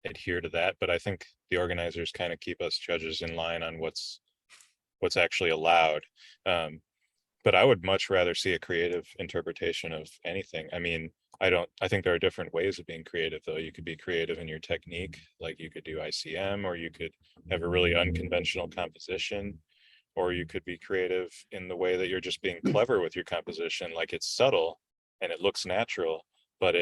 adhere to that, but I think the organizers kind of keep us judges in line on what's actually allowed. But I would much rather see a creative interpretation of anything. I mean, I think there are different ways of being creative, though. You could be creative in your technique, like you could do ICM, or you could have a really unconventional composition, or you could be creative in the way that you're just being clever with your composition, like it's subtle and it looks natural, but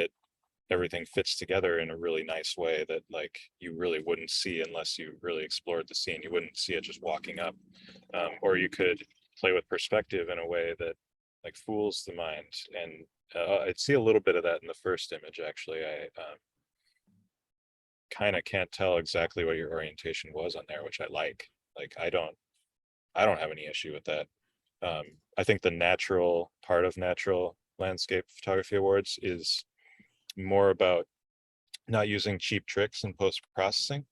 everything fits together in a really nice way that like you really wouldn't see unless you really explored the scene. You wouldn't see it just walking up. Or you could play with perspective in a way that like fools the mind. And I'd see a little bit of that in the first image, actually. I kind of can't tell exactly what your orientation was on there, which I like. Like I don't have any issue with that. I think the natural part of Natural Landscape Photography Awards is more about not using cheap tricks in post-processing,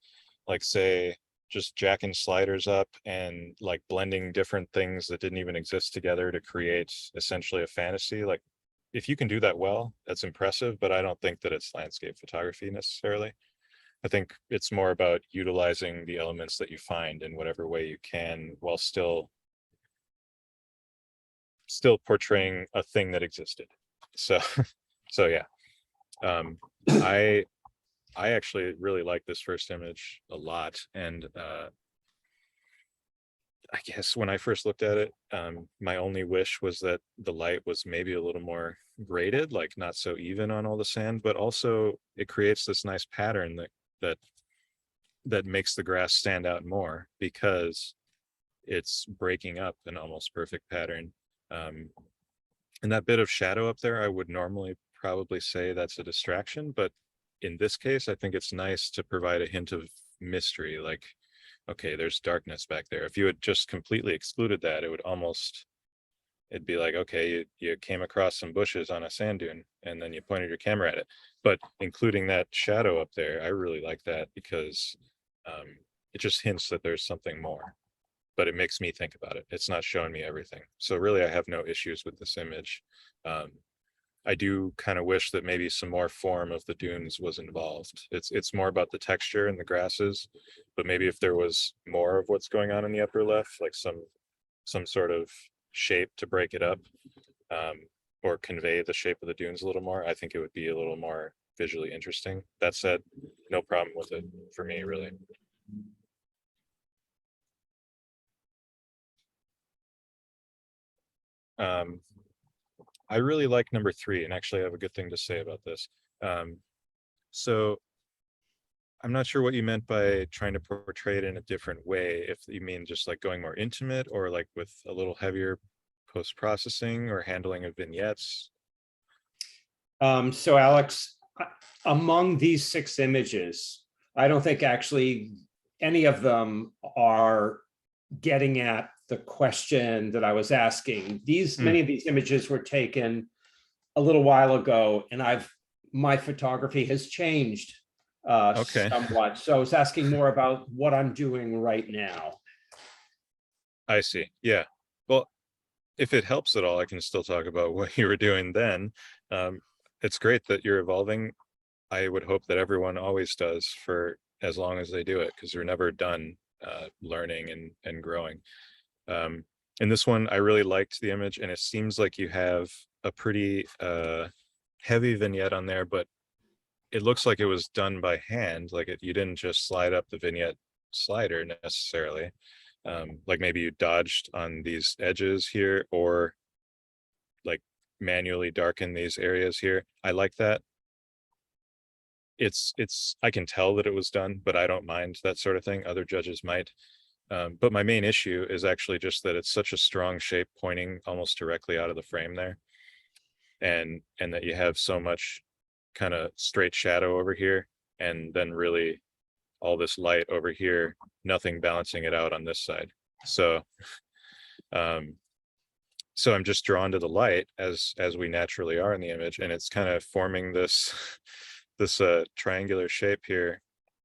like say just jacking sliders up and like blending different things that didn't even exist together to create essentially a fantasy. Like if you can do that well, that's impressive, but I don't think that it's landscape photography necessarily. I think it's more about utilizing the elements that you find in whatever way you can while still portraying a thing that existed. So so yeah. I actually really like this first image a lot, and I guess when I first looked at it, my only wish was that the light was maybe a little more graded, like not so even on all the sand, but also it creates this nice pattern that makes the grass stand out more because it's breaking up an almost perfect pattern. And that bit of shadow up there, I would normally probably say that's a distraction, but in this case, I think it's nice to provide a hint of mystery, like, okay, there's darkness back there. If you had just completely excluded that, it'd be like, okay, you came across some bushes on a sand dune and then you pointed your camera at it. But including that shadow up there, I really like that because it just hints that there's something more, but it makes me think about it. It's not showing me everything. So really, I have no issues with this image. I do kind of wish that maybe some more form of the dunes was involved. It's more about the texture and the grasses, but maybe if there was more of what's going on in the upper left, like some sort of shape to break it up, or convey the shape of the dunes a little more, I think it would be a little more visually interesting. That said, no problem with it for me, really. I really like number 3, and actually I have a good thing to say about this. So I'm not sure what you meant by trying to portray it in a different way, if you mean just like going more intimate or like with a little heavier post-processing or handling of vignettes. So Alex, among these 6 images, I don't think actually any of them are getting at the question that I was asking. Many of these images were taken a little while ago, and my photography has changed somewhat. So I was asking more about what I'm doing right now. I see. Yeah. Well, if it helps at all, I can still talk about what you were doing then. It's great that you're evolving. I would hope that everyone always does for as long as they do it, because you're never done learning and growing. In this one, I really liked the image, and it seems like you have a pretty heavy vignette on there, but it looks like it was done by hand. Like you didn't just slide up the vignette slider necessarily. Like maybe you dodged on these edges here, or like manually darken these areas here. I like that. It's I can tell that it was done, but I don't mind that sort of thing. Other judges might. But my main issue is actually just that it's such a strong shape pointing almost directly out of the frame there. And that you have so much kind of straight shadow over here, and then really all this light over here, nothing balancing it out on this side. So so I'm just drawn to the light as we naturally are in the image, and it's kind of forming this this triangular shape here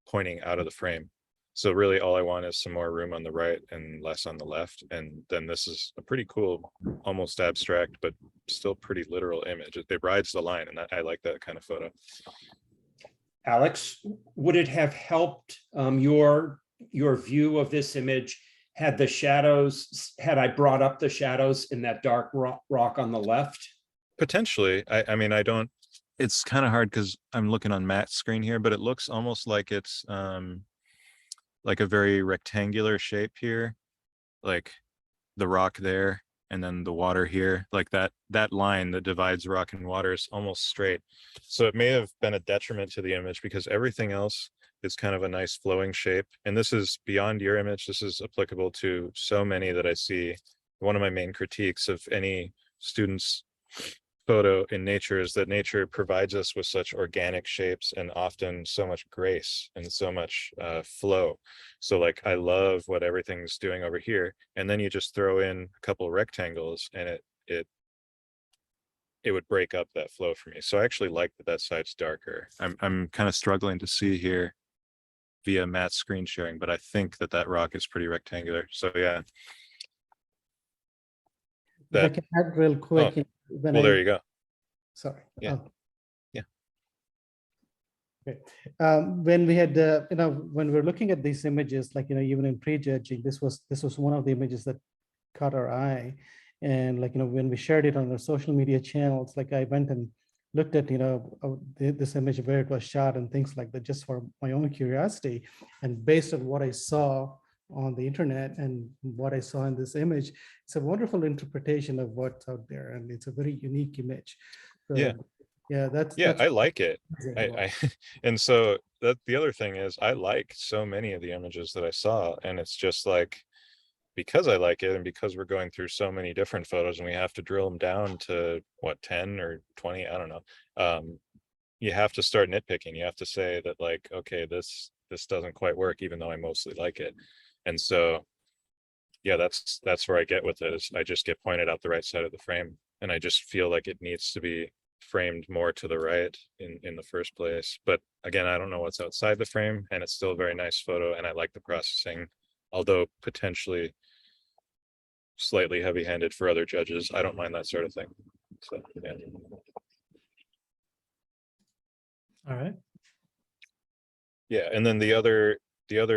pointing out of the frame. So really all I want is some more room on the right and less on the left. And then this is a pretty cool, almost abstract, but still pretty literal image. It rides the line, and I like that kind of photo. Alex, would it have helped your view of this image had the shadows, had I brought up the shadows in that dark rock on the left? Potentially. I mean, I don't, it's kind of hard because I'm looking on Matt's screen here, but it looks almost like it's like a very rectangular shape here, like the rock there, and then the water here, like that line that divides rock and water is almost straight. So it may have been a detriment to the image because everything else is kind of a nice flowing shape. And this is beyond your image. This is applicable to so many that I see. One of my main critiques of any student's photo in nature is that nature provides us with such organic shapes and often so much grace and so much flow. So like I love what everything's doing over here, and then you just throw in a couple of rectangles and it would break up that flow for me. So I actually like that side's darker. I'm kind of struggling to see here via Matt's screen sharing, but I think that rock is pretty rectangular. So yeah. If I can add real quick. Well, there you go. Sorry. Yeah. Oh. Yeah. Okay. When we had, when we're looking at these images, like, even in prejudging, this was one of the images that caught our eye. And like, when we shared it on our social media channels, like I went and looked at, this image where it was shot and things like that, just for my own curiosity. And based on what I saw on the internet and what I saw in this image, it's a wonderful interpretation of what's out there, and it's a very unique image. So, that's I like it. And so that the other thing is I like so many of the images that I saw, and it's just like, because I like it and because we're going through so many different photos and we have to drill them down to what, 10 or 20, I don't know, you have to start nitpicking. You have to say that, like, okay, this doesn't quite work, even though I mostly like it. And so yeah, that's where I get with it, is I just get pointed out the right side of the frame, and I just feel like it needs to be framed more to the right in the first place. But again, I don't know what's outside the frame, and it's still a very nice photo, and I like the processing, although potentially slightly heavy-handed for other judges. I don't mind that sort of thing. So yeah. All right. Yeah, and then the other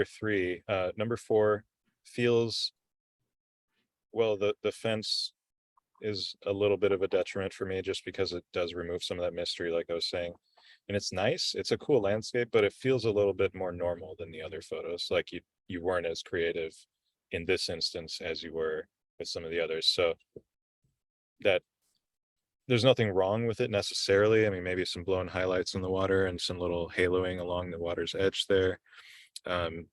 three, number 4 feels, well, the fence is a little bit of a detriment for me, just because it does remove some of that mystery, like I was saying. And it's nice, it's a cool landscape, but it feels a little bit more normal than the other photos. Like you weren't as creative in this instance as you were with some of the others. So that there's nothing wrong with it necessarily. I mean, maybe some blown highlights in the water and some little haloing along the water's edge there. And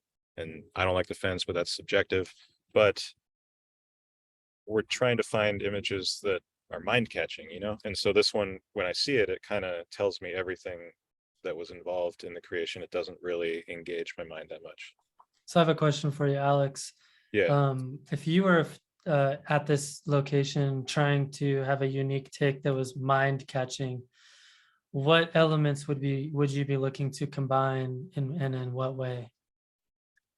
I don't like the fence, but that's subjective. But we're trying to find images that are mind-catching, and so this one, when I see it, it kind of tells me everything that was involved in the creation. It doesn't really engage my mind that much. So I have a question for you, Alex. Yeah. If you were at this location trying to have a unique take that was mind-catching, what elements would you be looking to combine, and in what way?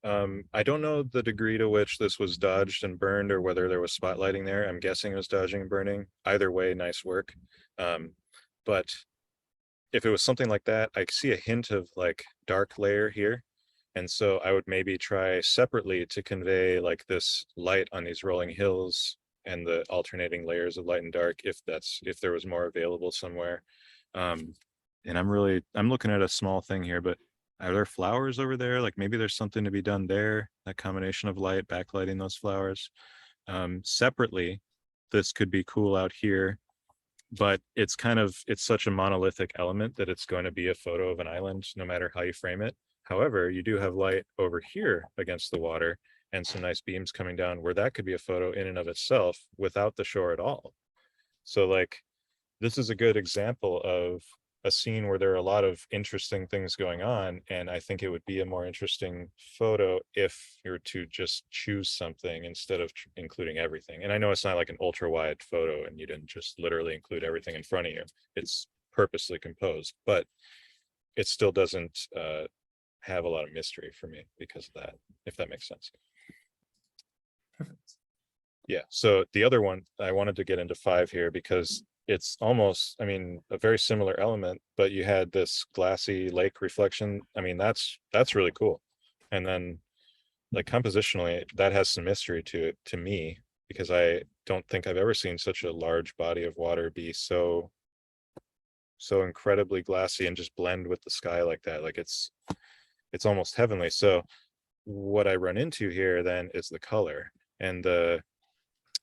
I don't know the degree to which this was dodged and burned, or whether there was spotlighting there. I'm guessing it was dodging and burning. Either way, nice work. But if it was something like that, I see a hint of like dark layer here, And so I would maybe try separately to convey like this light on these rolling hills and the alternating layers of light and dark, if there was more available somewhere. And I'm looking at a small thing here, but are there flowers over there? Like maybe there's something to be done there, that combination of light, backlighting those flowers. Separately, this could be cool out here, but it's such a monolithic element that it's going to be a photo of an island no matter how you frame it. However, you do have light over here against the water and some nice beams coming down where that could be a photo in and of itself without the shore at all. So like, this is a good example of a scene where there are a lot of interesting things going on. And I think it would be a more interesting photo if you were to just choose something instead of including everything. And I know it's not like an ultra wide photo and you didn't just literally include everything in front of you. It's purposely composed, but it still doesn't have a lot of mystery for me because of that, if that makes sense. Perfect. Yeah, so the other one, I wanted to get into 5 here because it's almost, I mean, a very similar element, but you had this glassy lake reflection. I mean, that's really cool. And then like compositionally, that has some mystery to it, to me, because I don't think I've ever seen such a large body of water be so incredibly glassy and just blend with the sky like that. Like it's almost heavenly. So what I run into here then is the color, and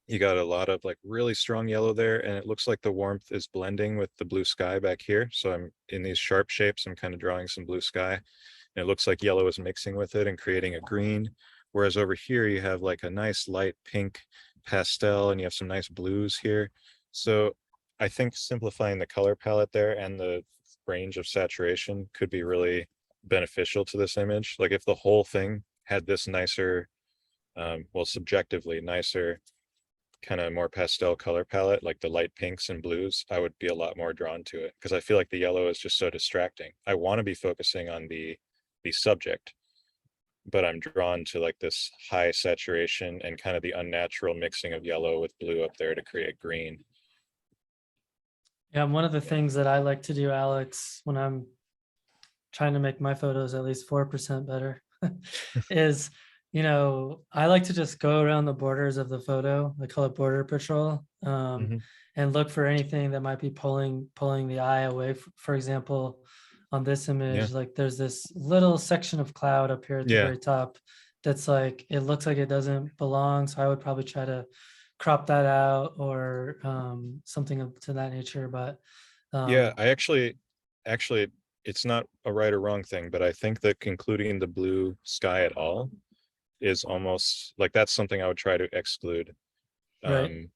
you got a lot of like really strong yellow there, and it looks like the warmth is blending with the blue sky back here. So I'm in these sharp shapes, I'm kind of drawing some blue sky, and it looks like yellow is mixing with it and creating a green. Whereas over here you have like a nice light pink pastel and you have some nice blues here. So I think simplifying the color palette there and the range of saturation could be really beneficial to this image. Like if the whole thing had this nicer, well, subjectively nicer, kind of more pastel color palette, like the light pinks and blues, I would be a lot more drawn to it, because I feel like the yellow is just so distracting. I want to be focusing on the subject, but I'm drawn to like this high saturation and kind of the unnatural mixing of yellow with blue up there to create green. Yeah, one of the things that I like to do, Alex, when I'm trying to make my photos at least 4% better, is, I like to just go around the borders of the photo, the color border patrol, and look for anything that might be pulling the eye away. For example, on this image, like there's this little section of cloud up here at the very top that's like, it looks like it doesn't belong. So I would probably try to crop that out or something to that nature. But yeah, I actually it's not a right or wrong thing, but I think that concluding the blue sky at all is almost like, that's something I would try to exclude, right.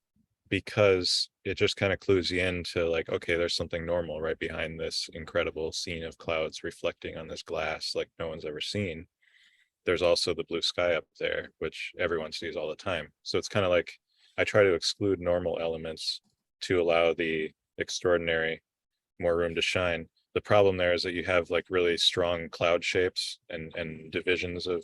because it just kind of clues you into like, okay, there's something normal right behind this incredible scene of clouds reflecting on this glass like no one's ever seen. There's also the blue sky up there, which everyone sees all the time. So it's kind of like I try to exclude normal elements to allow the extraordinary more room to shine. The problem there is that you have like really strong cloud shapes and divisions of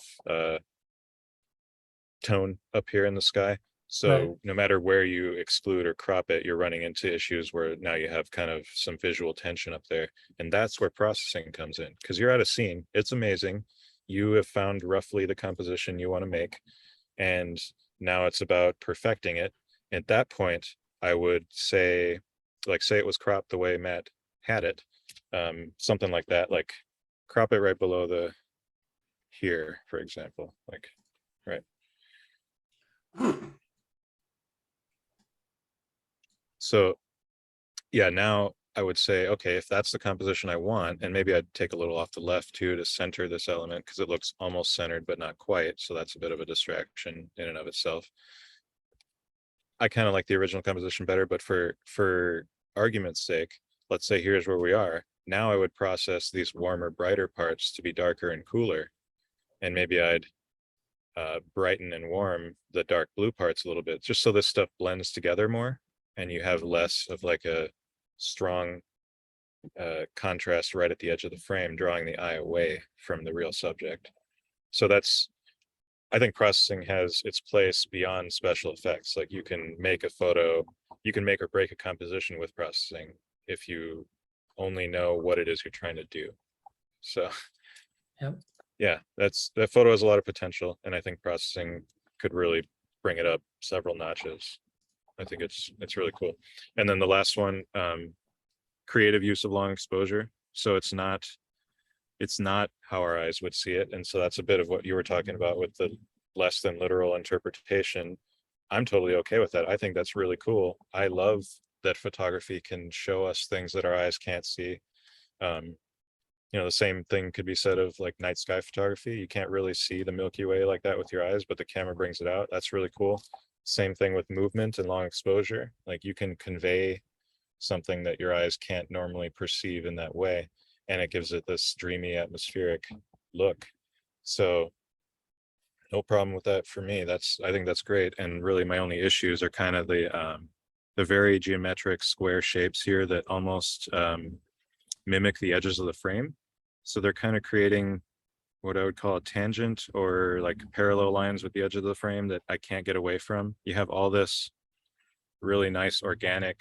tone up here in the sky. So no matter where you exclude or crop it, you're running into issues where now you have kind of some visual tension up there. And that's where processing comes in, because you're at a scene. It's amazing. You have found roughly the composition you want to make, and now it's about perfecting it. At that point, I would say, like, say it was cropped the way Matt had it, something like that, like crop it right below the here, for example, like right. So yeah, now I would say, okay, if that's the composition I want, and maybe I'd take a little off the left too to center this element, because it looks almost centered but not quite, so that's a bit of a distraction in and of itself. I kind of like the original composition better, but for argument's sake, let's say here's where we are. Now I would process these warmer, brighter parts to be darker and cooler, and maybe I'd brighten and warm the dark blue parts a little bit, just so this stuff blends together more and you have less of like a strong contrast right at the edge of the frame, drawing the eye away from the real subject. So I think processing has its place beyond special effects. Like you can make a photo, you can make or break a composition with processing if you only know what it is you're trying to do. So yeah, that photo has a lot of potential, and I think processing could really bring it up several notches. I think it's really cool. And then the last one, creative use of long exposure. So it's not how our eyes would see it. And so that's a bit of what you were talking about with the less than literal interpretation. I'm totally okay with that. I think that's really cool. I love that photography can show us things that our eyes can't see. You know, the same thing could be said of like night sky photography. You can't really see the Milky Way like that with your eyes, but the camera brings it out. That's really cool. Same thing with movement and long exposure. Like you can convey something that your eyes can't normally perceive in that way, and it gives it this dreamy atmospheric look. So no problem with that for me. I think that's great. And really my only issues are kind of the very geometric square shapes here that almost mimic the edges of the frame. So they're kind of creating what I would call a tangent, or like parallel lines with the edge of the frame that I can't get away from. You have all this really nice organic,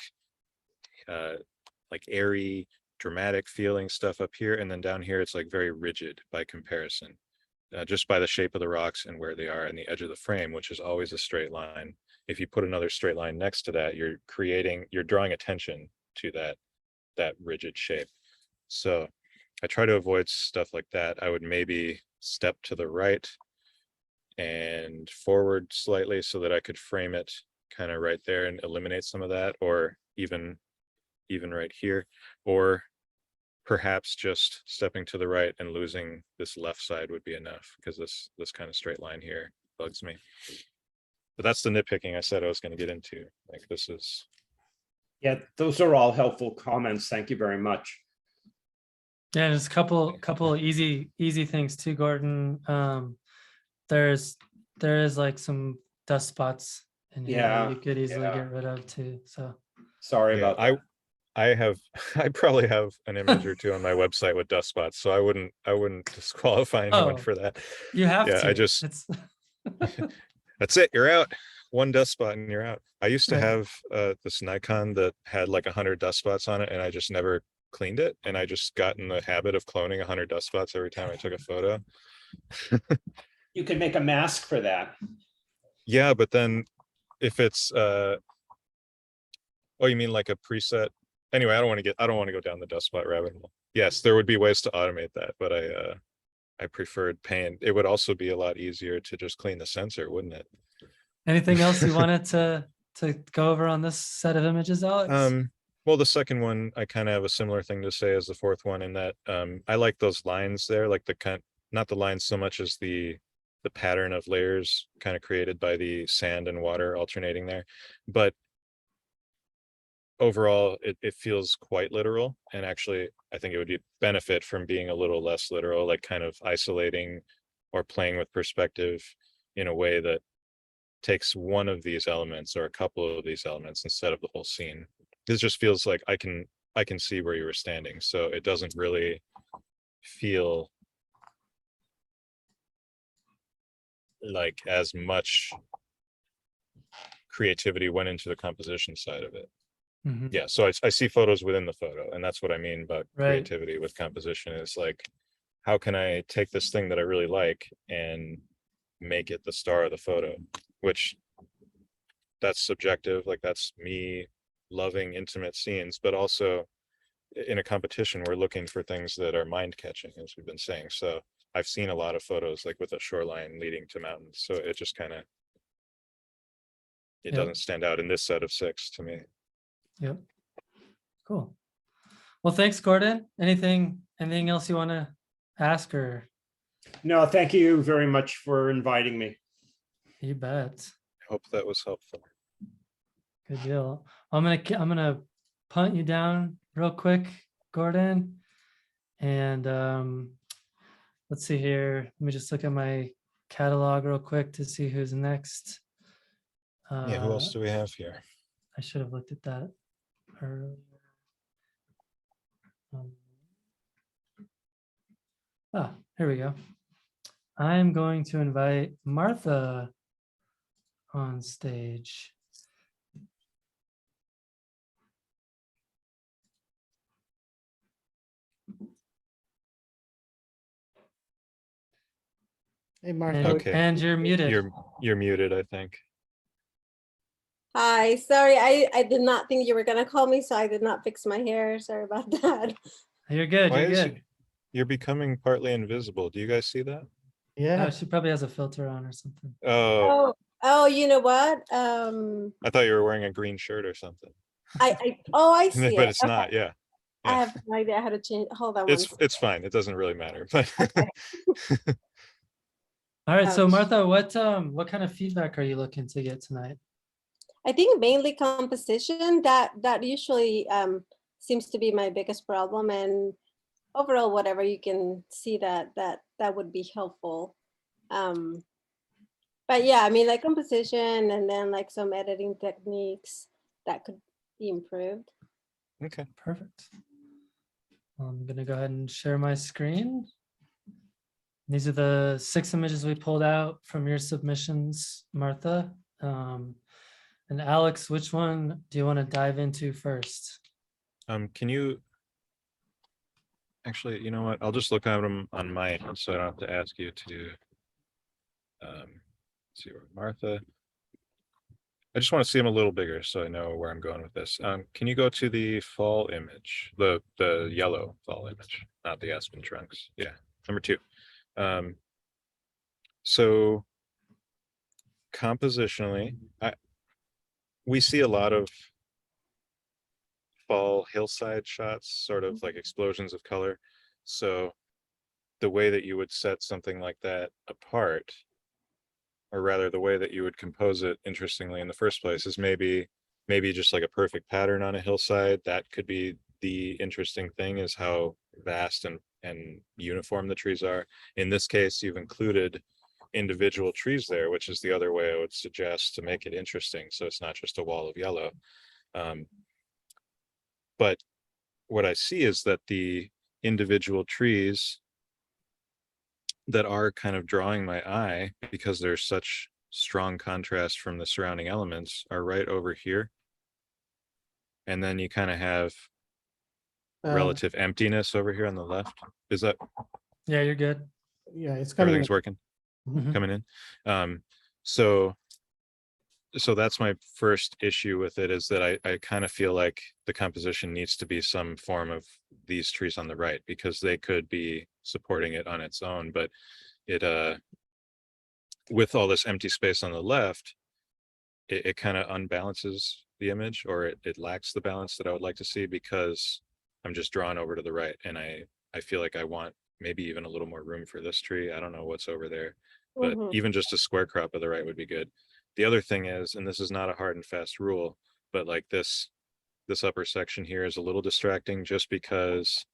like airy, dramatic feeling stuff up here, and then down here it's like very rigid by comparison, just by the shape of the rocks and where they are in the edge of the frame, which is always a straight line. If you put another straight line next to that, you're drawing attention to that rigid shape. So I try to avoid stuff like that. I would maybe step to the right and forward slightly so that I could frame it kind of right there and eliminate some of that, or even right here, or perhaps just stepping to the right and losing this left side would be enough, because this kind of straight line here bugs me. But that's the nitpicking I said I was going to get into. Like this is. Yeah, those are all helpful comments. Thank you very much. Yeah, just a couple easy things too, Gordon. There is like some dust spots in here that you could easily get rid of too. So sorry about that. I probably have an image or two on my website with dust spots, so I wouldn't disqualify anyone for that. You have Yeah, to. That's it. You're out. One dust spot and you're out. I used to Right. have this Nikon that had like 100 dust spots on it, and I just never cleaned it. And I just got in the habit of cloning 100 dust spots every time I took a photo. You could make a mask for that. Yeah, but then if it's oh, you mean like a preset? Anyway, I don't want to go down the dust spot rabbit hole. Yes, there would be ways to automate that, but I preferred Payne. It would also be a lot easier to just clean the sensor, wouldn't it? Anything else you wanted to go over on this set of images, Alex? Well, the second one, I kind of have a similar thing to say as the fourth one, in that I like those lines there, like not the lines so much as the pattern of layers kind of created by the sand and water alternating there. But overall, it feels quite literal. And actually, I think it would benefit from being a little less literal, like kind of isolating or playing with perspective in a way that takes one of these elements or a couple of these elements instead of the whole scene. This just feels like I can see where you were standing, so it doesn't really feel like as much creativity went into the composition side of it. Mhm. Yeah, so I see photos within the photo, and that's what I mean by Right. creativity with composition, is like, how can I take this thing that I really like and make it the star of the photo? Which, that's subjective, like that's me loving intimate scenes, but also in a competition, we're looking for things that are mind-catching, as we've been saying. So I've seen a lot of photos like with a shoreline leading to mountains, so it just kind of, it Yep. doesn't stand out in this set of 6 to me. Yep. Cool. Well, thanks, Gordon. Anything else you want to ask, or? No, thank you very much for inviting me. You bet. I hope that was helpful. Good deal. I'm gonna punt you down real quick, Gordon. And let's see here. Let me just look at my catalog real quick to see who's next. Yeah, who else do we have here? I should have looked at that earlier. Here we go. I'm going to invite Martha on stage. Hey, Martha. And, Okay. and you're muted. You're muted, I think. Hi, sorry, I did not think you were gonna call me, so I did not fix my hair. Sorry about that. You're good. Why You're is good. You're becoming partly invisible. Do you guys see that? Yeah. She probably has a filter on or something. Oh, Oh, you know what? I thought you were wearing a green shirt or something. I see But it. it's Okay. not, yeah. I Yeah. have no idea how to change. Hold on one second. It's fine. It doesn't really matter. But All right. So Um, Martha, what kind of feedback are you looking to get tonight? I think mainly composition that usually seems to be my biggest problem, and overall, whatever you can see that would be helpful. But yeah, I mean, like composition and then like some editing techniques that could be improved. okay. Perfect. I'm gonna go ahead and share my screen. These are the 6 images we pulled out from your submissions, Martha. And Alex, which one do you want to dive into first? Can you actually, you know what? I'll just look at them on my end, so I don't have to ask you to see where Martha. I just want to see them a little bigger so I know where I'm going with this. Can you go to the fall image, the yellow fall image, not the aspen trunks? Yeah, number 2. So compositionally, we see a lot of fall hillside shots, sort of like explosions of color. So the way that you would set something like that apart, or rather the way that you would compose it interestingly in the first place, is maybe just like a perfect pattern on a hillside. That could be the interesting thing, is how vast and uniform the trees are. In this case, you've included individual trees there, which is the other way I would suggest to make it interesting, so it's not just a wall of yellow. But what I see is that the individual trees that are kind of drawing my eye, because there's such strong contrast from the surrounding elements, are right over here. And then you kind of have relative emptiness over here on the left. Is that, Yeah, you're good. Yeah, it's coming. everything's working, Mhm. coming in? So that's my first issue with it, is that I kind of feel like the composition needs to be some form of these trees on the right, because they could be supporting it on its own, but it with all this empty space on the left, it kind of unbalances the image, or it lacks the balance that I would like to see, because I'm just drawn over to the right, and I feel like I want maybe even a little more room for this tree. I don't know what's over there, but Mhm. even just a square crop of the right would be good. The other thing is, and this is not a hard and fast rule, but like this upper section here is a little distracting, just because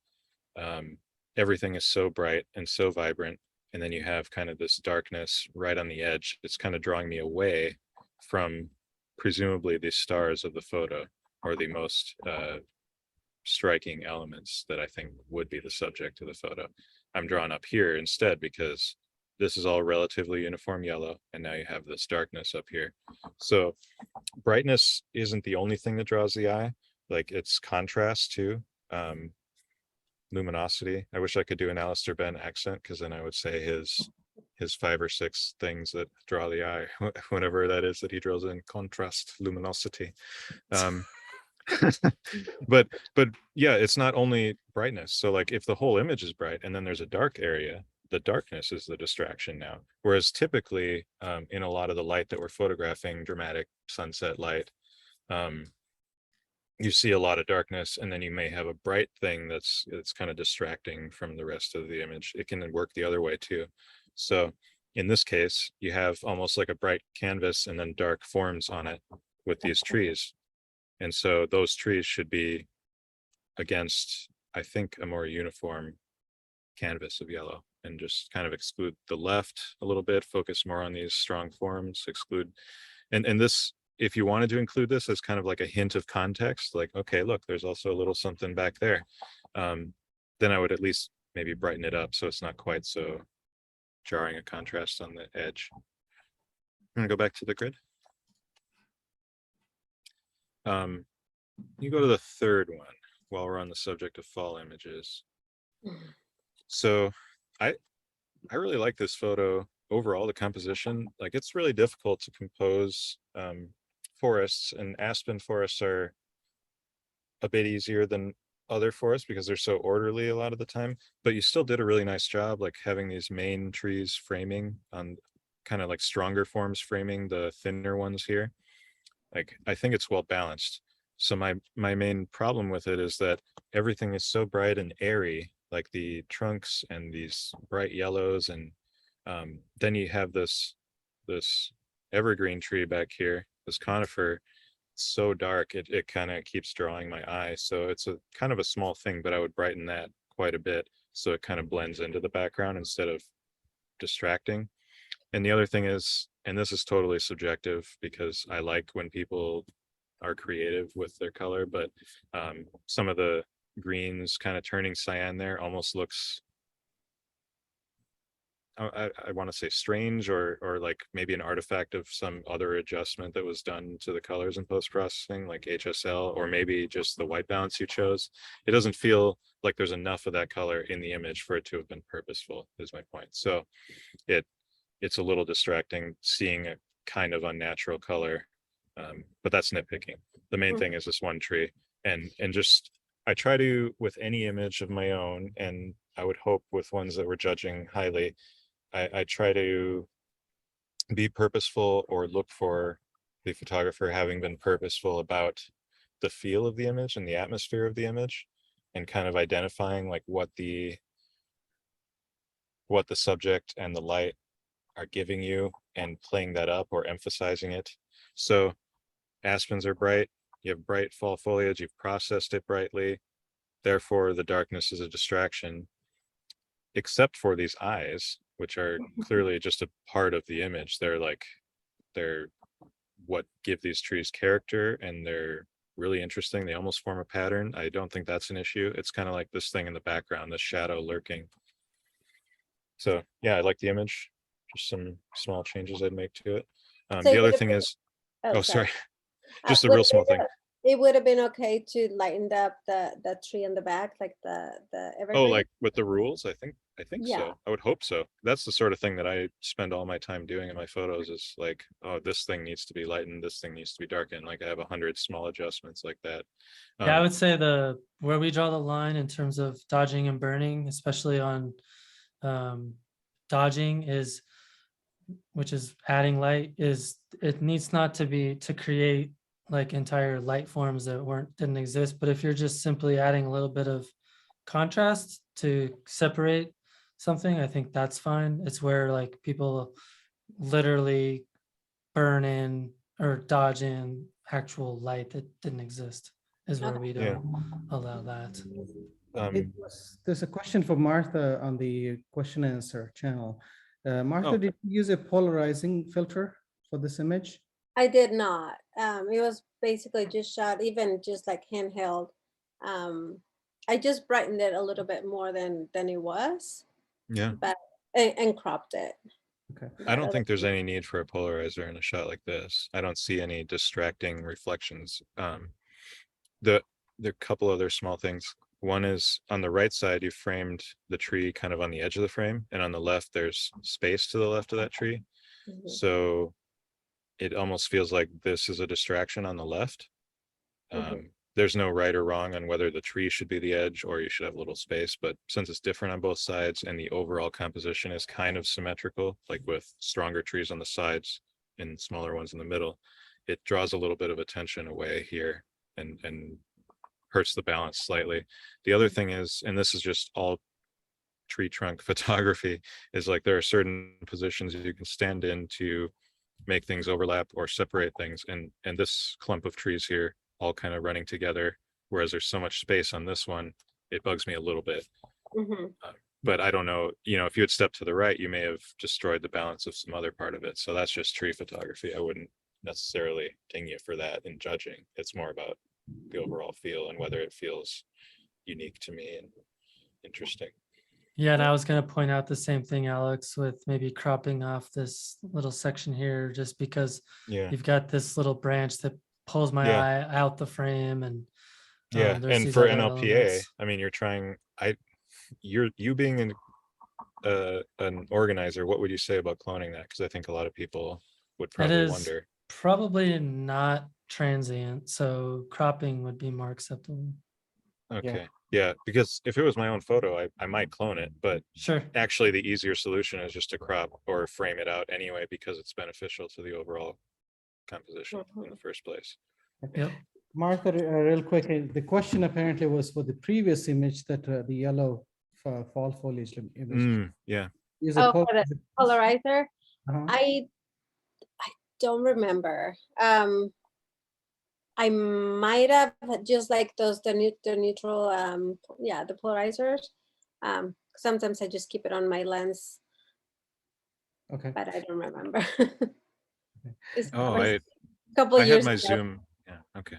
everything is so bright and so vibrant, and then you have kind of this darkness right on the edge. It's kind of drawing me away from presumably the stars of the photo, or the most striking elements that I think would be the subject of the photo. I'm drawn up here instead, because this is all relatively uniform yellow, and now you have this darkness up here. So brightness isn't the only thing that draws the eye, like it's contrast too. Luminosity. I wish I could do an Alistair Ben accent, because then I would say his 5 or 6 things that draw the eye, whenever that is that he draws in: contrast, luminosity. But yeah, it's not only brightness. So like if the whole image is bright and then there's a dark area, the darkness is the distraction now. Whereas typically in a lot of the light that we're photographing, dramatic sunset light, you see a lot of darkness, and then you may have a bright thing that's kind of distracting from the rest of the image. It can work the other way too. So in this case, you have almost like a bright canvas and then dark forms on it with these trees. And so those trees should be against, I think, a more uniform canvas of yellow, and just kind of exclude the left a little bit, focus more on these strong forms, exclude. And this, if you wanted to include this as kind of like a hint of context, like, okay, look, there's also a little something back there, then I would at least maybe brighten it up so it's not quite so jarring a contrast on the edge. I'm gonna go back to the grid. You go to the third one while we're on the subject of fall images. So I really like this photo overall the composition, like it's really difficult to compose forests, and aspen forests are a bit easier than other forests because they're so orderly a lot of the time, but you still did a really nice job like having these main trees framing on kind of like stronger forms framing the thinner ones here. Like I think it's well balanced. So my main problem with it is that everything is so bright and airy, like the trunks and these bright yellows, and then you have this evergreen tree back here, this conifer, so dark it kind of keeps drawing my eye. So it's a kind of a small thing, but I would brighten that quite a bit so it kind of blends into the background instead of distracting. And the other thing is, and this is totally subjective because I like when people are creative with their color, but some of the greens kind of turning cyan there almost looks, I want to say strange, or like maybe an artifact of some other adjustment that was done to the colors in post-processing, like HSL, or maybe just the white balance you chose. It doesn't feel like there's enough of that color in the image for it to have been purposeful, is my point. So it's a little distracting seeing a kind of unnatural color, but that's nitpicking. The main thing is this one tree, and just I try to, with any image of my own, and I would hope with ones that we're judging highly, I try to be purposeful or look for the photographer having been purposeful about the feel of the image and the atmosphere of the image, and kind of identifying like what the subject and the light are giving you and playing that up or emphasizing it. So aspens are bright, you have bright fall foliage, you've processed it brightly, therefore the darkness is a distraction, except for these eyes, which are clearly just a part of the image. They're what give these trees character, and they're really interesting. They almost form a pattern. I don't think that's an issue. It's kind of like this thing in the background, the shadow lurking. So yeah, I like the image. Just some small changes I'd make to it. So The it other would've thing been- is, oh sorry, Uh, just a would real it small been thing. It would have been okay to lighten up the tree in the back, like the evergreen. Oh, like with the rules, I think Yeah. so. I would hope so. That's the sort of thing that I spend all my time doing in my photos, is like, oh, this thing needs to be lightened, this thing needs to be darkened. Like I have 100 small adjustments like that. Yeah, I would say where we draw the line in terms of dodging and burning, especially on dodging, is, which is adding light, is it needs not to be to create like entire light forms that didn't exist. But if you're just simply adding a little bit of contrast to separate something, I think that's fine. It's where like people literally burn in or dodge in actual light that didn't exist, is where we Yeah. don't allow that. There's a question for Martha on the question and answer channel. Martha, Oh. did you use a polarizing filter for this image? I did not. It was basically just shot, even just like handheld. I just brightened it a little bit more than it was, Yeah. but and cropped it. Okay. I don't think there's any need for a polarizer in a shot like this. I don't see any distracting reflections. There are a couple other small things. One is on the right side, you framed the tree kind of on the edge of the frame, and on the left, there's space to the left of that tree. Mhm. So it almost feels like this is a distraction on the left. There's no right or wrong on whether the tree should be the edge or you should have a little space, but since it's different on both sides and the overall composition is kind of symmetrical, like with stronger trees on the sides and smaller ones in the middle, it draws a little bit of attention away here and hurts the balance slightly. The other thing is, and this is just all tree trunk photography, is like there are certain positions you can stand in to make things overlap or separate things, and this clump of trees here all kind of running together, whereas there's so much space on this one, it bugs me a little bit. Mhm. But I don't know, if you had stepped to the right, you may have destroyed the balance of some other part of it. So that's just tree photography. I wouldn't necessarily ding you for that in judging. It's more about the overall feel and whether it feels unique to me and interesting. Yeah, and I was going to point out the same thing, Alex, with maybe cropping off this little section here, just because Yeah. you've got this little branch that pulls my Yeah. eye out the frame, and Yeah, there's and these for other NLPA, elements. I mean, you being an organizer, what would you say about cloning that? Because I think a lot of people would That probably is wonder. probably not transient, so cropping would be more acceptable. Okay, yeah, because if it was my own photo, I might clone it, but Sure. actually the easier solution is just to crop or frame it out anyway, because it's beneficial to the overall composition in the first place. Yep. Martha, real quick, the question apparently was for the previous image that the yellow fall foliage image. Yeah. Is Oh, it for the polarizer, Uh-huh. I don't remember. I might have just like those the neutral yeah, the polarizers. Sometimes I just keep it on my lens, Okay. but I don't remember. It's Oh, was a couple I had years my ago. Zoom. Yeah, okay.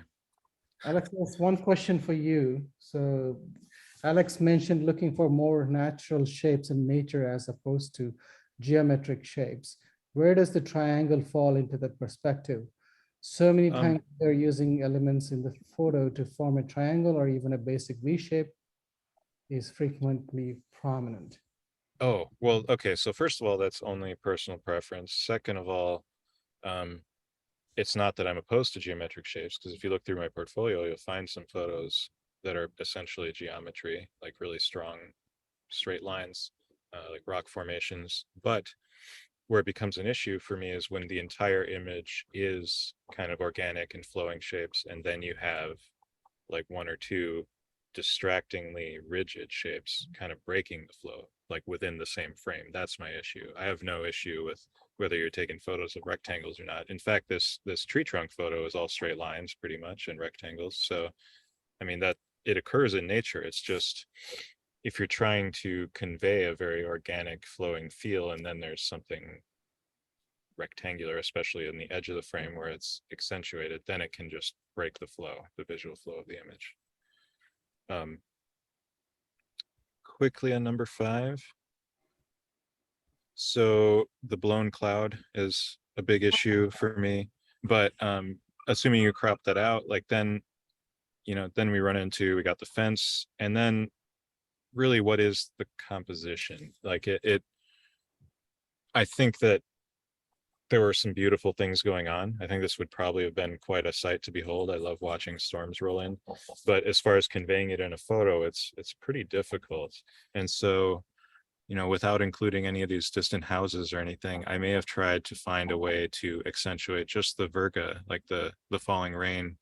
Alex, there's one question for you. So Alex mentioned looking for more natural shapes in nature as opposed to geometric shapes. Where does the triangle fall into that perspective? So many times they're using elements in the photo to form a triangle or even a basic V shape is frequently prominent. Oh, well, okay. So first of all, that's only personal preference. Second of all, it's not that I'm opposed to geometric shapes, because if you look through my portfolio, you'll find some photos that are essentially geometry, like really strong straight lines, like rock formations. But where it becomes an issue for me is when the entire image is kind of organic and flowing shapes, and then you have like one or two distractingly rigid shapes kind of breaking the flow, like within the same frame. That's my issue. I have no issue with whether you're taking photos of rectangles or not. In fact, this tree trunk photo is all straight lines pretty much and rectangles. So, I mean, that it occurs in nature. It's just if you're trying to convey a very organic flowing feel, and then there's something rectangular, especially in the edge of the frame where it's accentuated, then it can just break the flow, the visual flow of the image. Quickly on number 5. So the blown cloud is a big issue for me, but assuming you crop that out, like then, then we got the fence, and then really what is the composition? Like I think that there were some beautiful things going on. I think this would probably have been quite a sight to behold. I love watching storms roll in, but as far as conveying it in a photo, it's pretty difficult. And so, without including any of these distant houses or anything, I may have tried to find a way to accentuate just the virga, like the falling rain,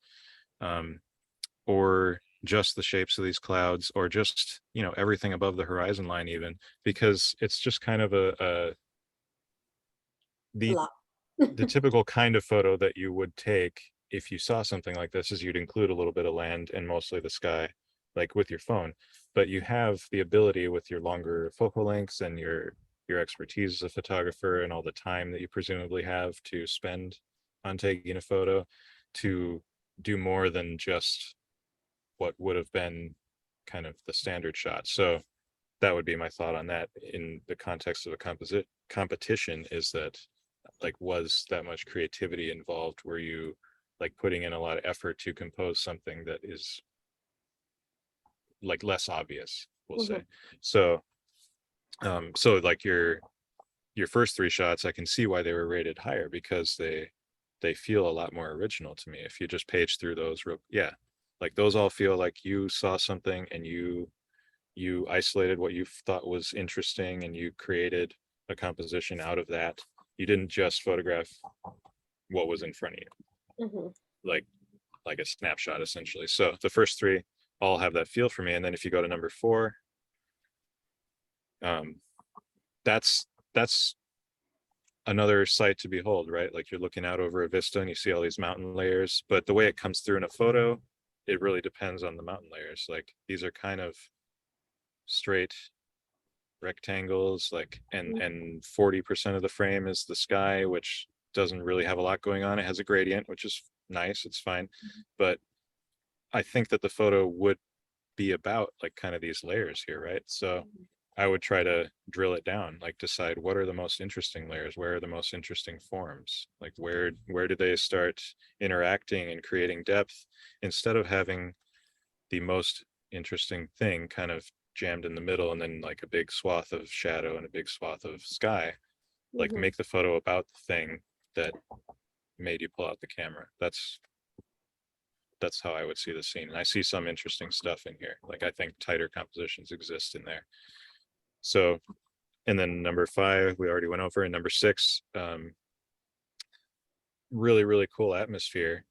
or just the shapes of these clouds, or just, everything above the horizon line even, because it's just kind of the typical kind of photo that you would take if you saw something like this is you'd include a little bit of land and mostly the sky, like with your phone. But you have the ability with your longer focal lengths and your expertise as a photographer and all the time that you presumably have to spend on taking a photo to do more than just what would have been kind of the standard shot. So that would be my thought on that in the context of a competition, is that, like, was that much creativity involved? Were you like putting in a lot of effort to compose something that is like less obvious, we'll say? So so like your first 3 shots, I can see why they were rated higher, because they feel a lot more original to me. If you just page through those like those all feel like you saw something and you isolated what you thought was interesting and you created a composition out of that. You didn't just photograph what was in front of you, like a snapshot essentially. So the first 3 all have that feel for me. And then if you go to number 4, that's another sight to behold, right? Like you're looking out over a vista and you see all these mountain layers, but the way it comes through in a photo, it really depends on the mountain layers. Like these are kind of straight rectangles, like, and 40% of the frame is the sky, which doesn't really have a lot going on. It has a gradient, which is nice, it's fine. But I think that the photo would be about like kind of these layers here, right? So I would try to drill it down, like decide what are the most interesting layers, where are the most interesting forms, like where do they start interacting and creating depth, instead of having the most interesting thing kind of jammed in the middle and then like a big swath of shadow and a big swath of sky. Like Mhm. make the photo about the thing that made you pull out the camera. That's how I would see the scene. And I see some interesting stuff in here. Like I think tighter compositions exist in there. So, and then number 5, we already went over, and number 6, really, really cool atmosphere.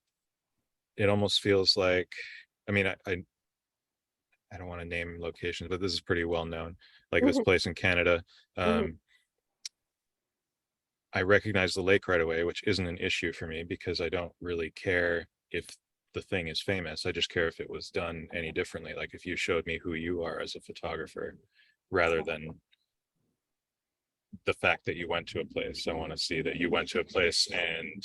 It almost feels like, I mean, I don't want to name locations, but this is pretty well known, like this Mhm. place in Canada. Mhm. I recognize the lake right away, which isn't an issue for me because I don't really care if the thing is famous. I just care if it was done any differently. Like if you showed me who you are as a photographer rather than the fact that you went to a place. I want to see that you went to a place and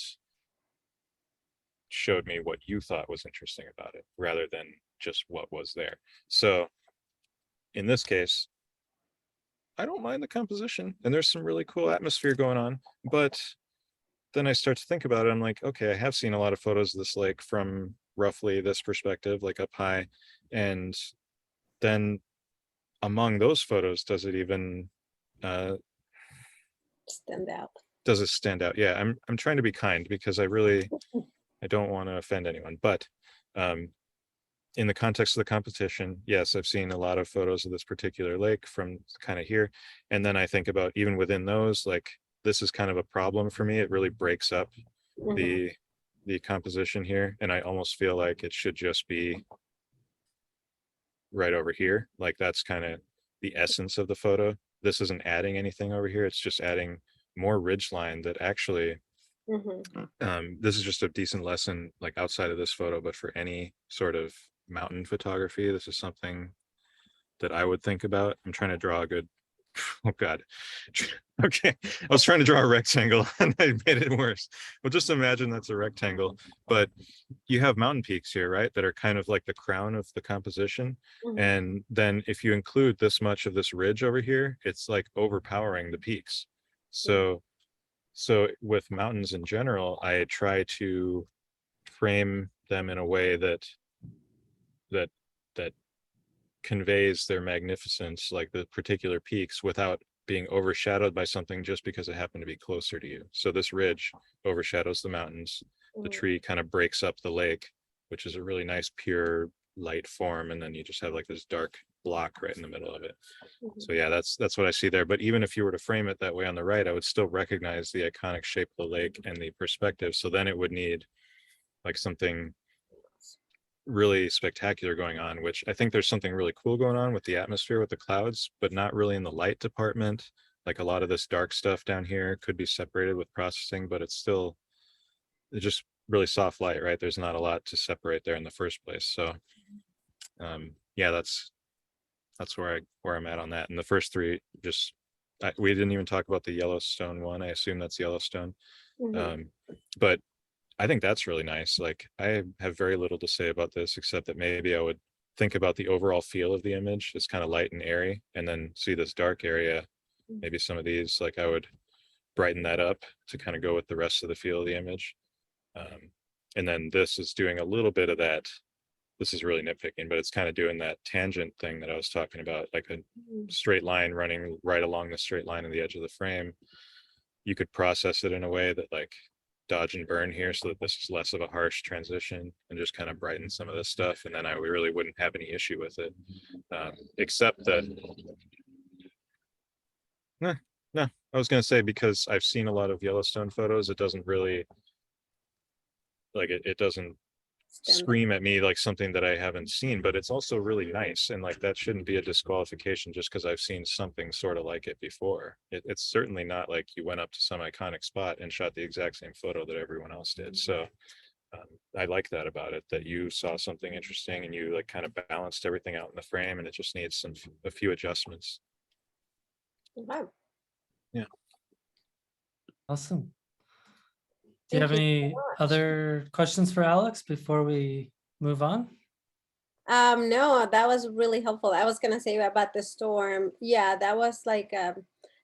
showed me what you thought was interesting about it rather than just what was there. So in this case, I don't mind the composition and there's some really cool atmosphere going on, but then I start to think about it. I'm like, okay, I have seen a lot of photos of this lake from roughly this perspective, like up high. And then among those photos, does it even Stand out. does it stand out? Yeah, I'm trying to be kind because I don't want to offend anyone, but in the context of the competition, yes, I've seen a lot of photos of this particular lake from kind of here. And then I think about even within those, like this is kind of a problem for me. It really breaks up Mhm. the composition here. And I almost feel like it should just be right over here. Like that's kind of the essence of the photo. This isn't adding anything over here. It's just adding more ridgeline that actually Mhm. this is just a decent lesson like outside of this photo, but for any sort of mountain photography, this is something that I would think about. I'm trying to draw a good, oh God. Okay, I was trying to draw a rectangle and I made it worse. Well, just imagine that's a rectangle, but you have mountain peaks here, right? That are kind of like the crown of the composition. Mhm. And then if you include this much of this ridge over here, it's like overpowering the peaks. So with mountains in general, I try to frame them in a way that that that conveys their magnificence, like the particular peaks, without being overshadowed by something just because it happened to be closer to you. So this ridge overshadows the mountains. The Mhm. tree kind of breaks up the lake, which is a really nice pure light form, and then you just have like this dark block right in the middle of it. So yeah, that's what I see there. But even if you were to frame it that way on the right, I would still recognize the iconic shape of the lake and the perspective. So then it would need like something really spectacular going on, which I think there's something really cool going on with the atmosphere with the clouds, but not really in the light department. Like a lot of this dark stuff down here could be separated with processing, but it's just really soft light, right? There's not a lot to separate there in the first place. So yeah, that's where I'm at on that. And the first 3 just we didn't even talk about the Yellowstone one. I assume that's Yellowstone. Mhm. But I think that's really nice. Like I have very little to say about this, except that maybe I would think about the overall feel of the image. It's kind of light and airy, and then see this dark area. Maybe some of these, like I would brighten that up to kind of go with the rest of the feel of the image. And then this is doing a little bit of that. This is really nitpicking, but it's kind of doing that tangent thing that I was talking about, like a Mhm. straight line running right along the straight line of the edge of the frame. You could process it in a way that like dodge and burn here so that this is less of a harsh transition and just kind of brighten some of this stuff. And then I really wouldn't have any issue with it. Except that, no, I was going to say, because I've seen a lot of Yellowstone photos, it doesn't really, like it doesn't Stand out. scream at me like something that I haven't seen, but it's also really nice. And like that shouldn't be a disqualification just because I've seen something sort of like it before. It's certainly not like you went up to some iconic spot and shot the exact same photo that everyone else did. So I like that about it, that you saw something interesting and you like kind of balanced everything out in the frame, and it just needs a few adjustments. Wow. Yeah. Awesome. Do you Thank have you so any much. other questions for Alex before we move on? No, that was really helpful. I was gonna say about the storm. Yeah, that was like I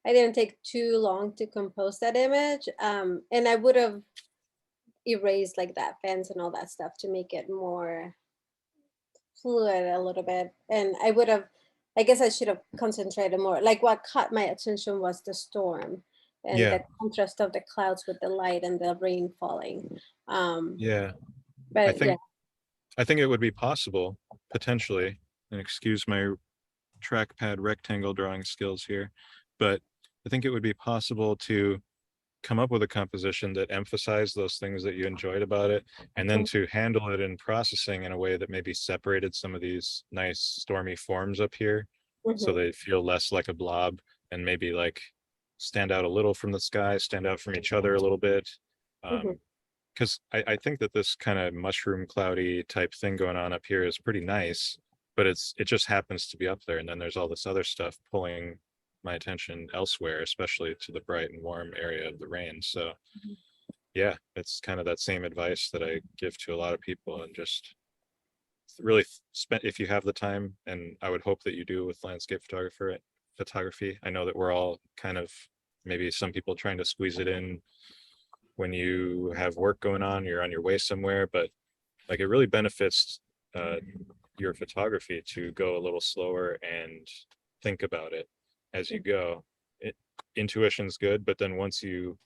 didn't take too long to compose that image. And I would have erased like that fence and all that stuff to make it more fluid a little bit. And I would have I guess I should have concentrated more. Like what caught my attention was the storm and Yeah. the contrast of the clouds with the light and the rain falling. Yeah, But yeah, I think it would be possible, potentially, and excuse my trackpad rectangle drawing skills here, but I think it would be possible to come up with a composition that emphasized those things that you enjoyed about it, and then to handle it in processing in a way that maybe separated some of these nice stormy forms up here, so mhm, they feel less like a blob and maybe like stand out a little from the sky, stand out from each other a little bit. mhm. Because I think that this kind of mushroom cloudy type thing going on up here is pretty nice, but it just happens to be up there, and then there's all this other stuff pulling my attention elsewhere, especially to the bright and warm area of the rain. So Mhm. yeah, it's kind of that same advice that I give to a lot of people, and just really spend, if you have the time, and I would hope that you do with landscape photography. I know that we're all kind of, maybe some people trying to squeeze it in when you have work going on, you're on your way somewhere, but like it really benefits your photography to go a little slower and think about it as you go. Intuition's good, but then once you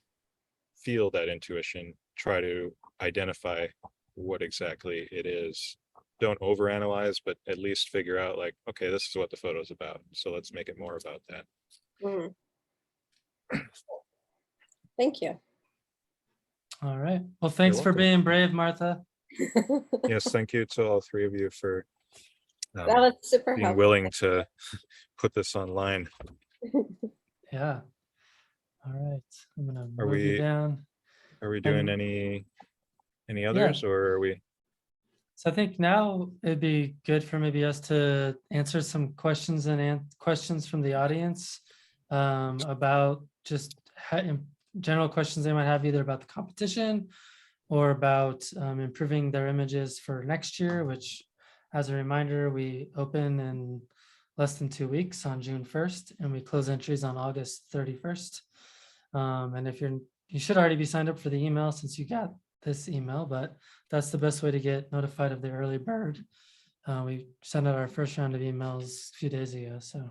feel that intuition, try to identify what exactly it is. Don't overanalyze, but at least figure out like, okay, this is what the photo's about, so let's make it more about that. Mhm. Thank you. All right. Well, thanks for welcome. being brave, Martha. Yes, thank you to all three of you for That was super being helpful. willing to put this online. Yeah. All right. I'm gonna Are move you we down. are we doing And- any others, or are we? So I think now it'd be good for maybe us to answer some questions and questions from the audience about just general questions they might have, either about the competition or about improving their images for next year, which, as a reminder, we open in less than 2 weeks on June 1st, and we close entries on August 31st. And if you should already be signed up for the email since you got this email, but that's the best way to get notified of the early bird. We sent out our first round of emails a few days ago. So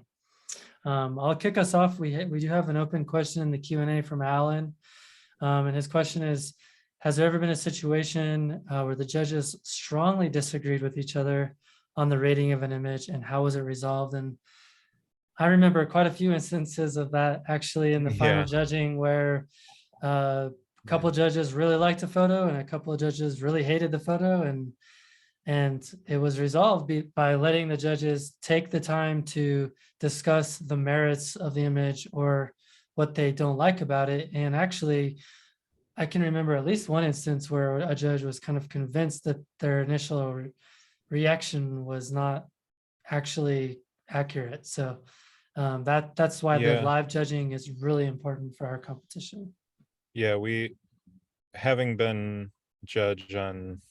I'll kick us off. We do have an open question in the Q&A from Alan. And his question is, has there ever been a situation where the judges strongly disagreed with each other on the rating of an image, and how was it resolved? And I remember quite a few instances of that actually in the final Yeah. judging, where a couple judges really liked the photo and a couple of judges really hated the photo, and it was resolved by letting the judges take the time to discuss the merits of the image or what they don't like about it. And actually, I can remember at least one instance where a judge was kind of convinced that their initial reaction was not actually accurate. So that's why the Yeah. live judging is really important for our competition. Yeah, we, having been judge on,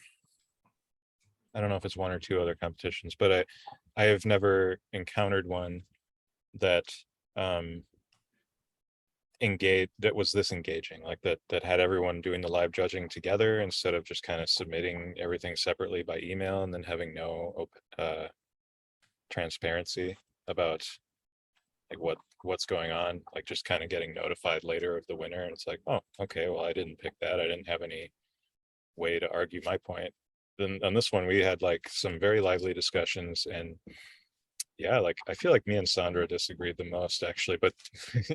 I don't know if it's one or two other competitions, but I have never encountered one that that was this engaging, like that had everyone doing the live judging together instead of just kind of submitting everything separately by email and then having no transparency about like what's going on, like just kind of getting notified later of the winner, and it's like, oh, okay, well, I didn't pick that, I didn't have any way to argue my point. Then on this one we had like some very lively discussions, and yeah, like I feel like me and Sandra disagreed the most actually, but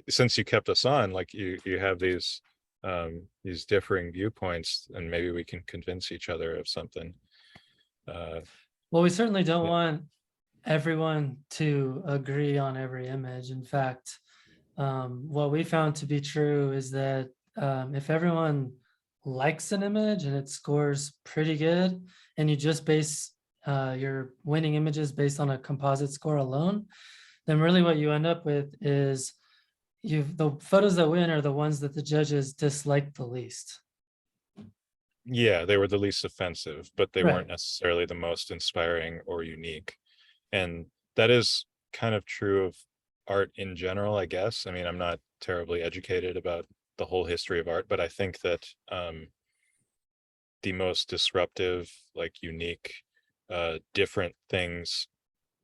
since you kept us on, like you have these differing viewpoints, and maybe we can convince each other of something. Well, we certainly don't Yeah. want everyone to agree on every image. In fact, what we found to be true is that if everyone likes an image and it scores pretty good, and you just base your winning images based on a composite score alone, then really what you end up with is the photos that win are the ones that the judges dislike the least. Yeah, they were the least offensive, but they Right. weren't necessarily the most inspiring or unique. And that is kind of true of art in general, I guess. I mean, I'm not terribly educated about the whole history of art, but I think that the most disruptive, like unique, different things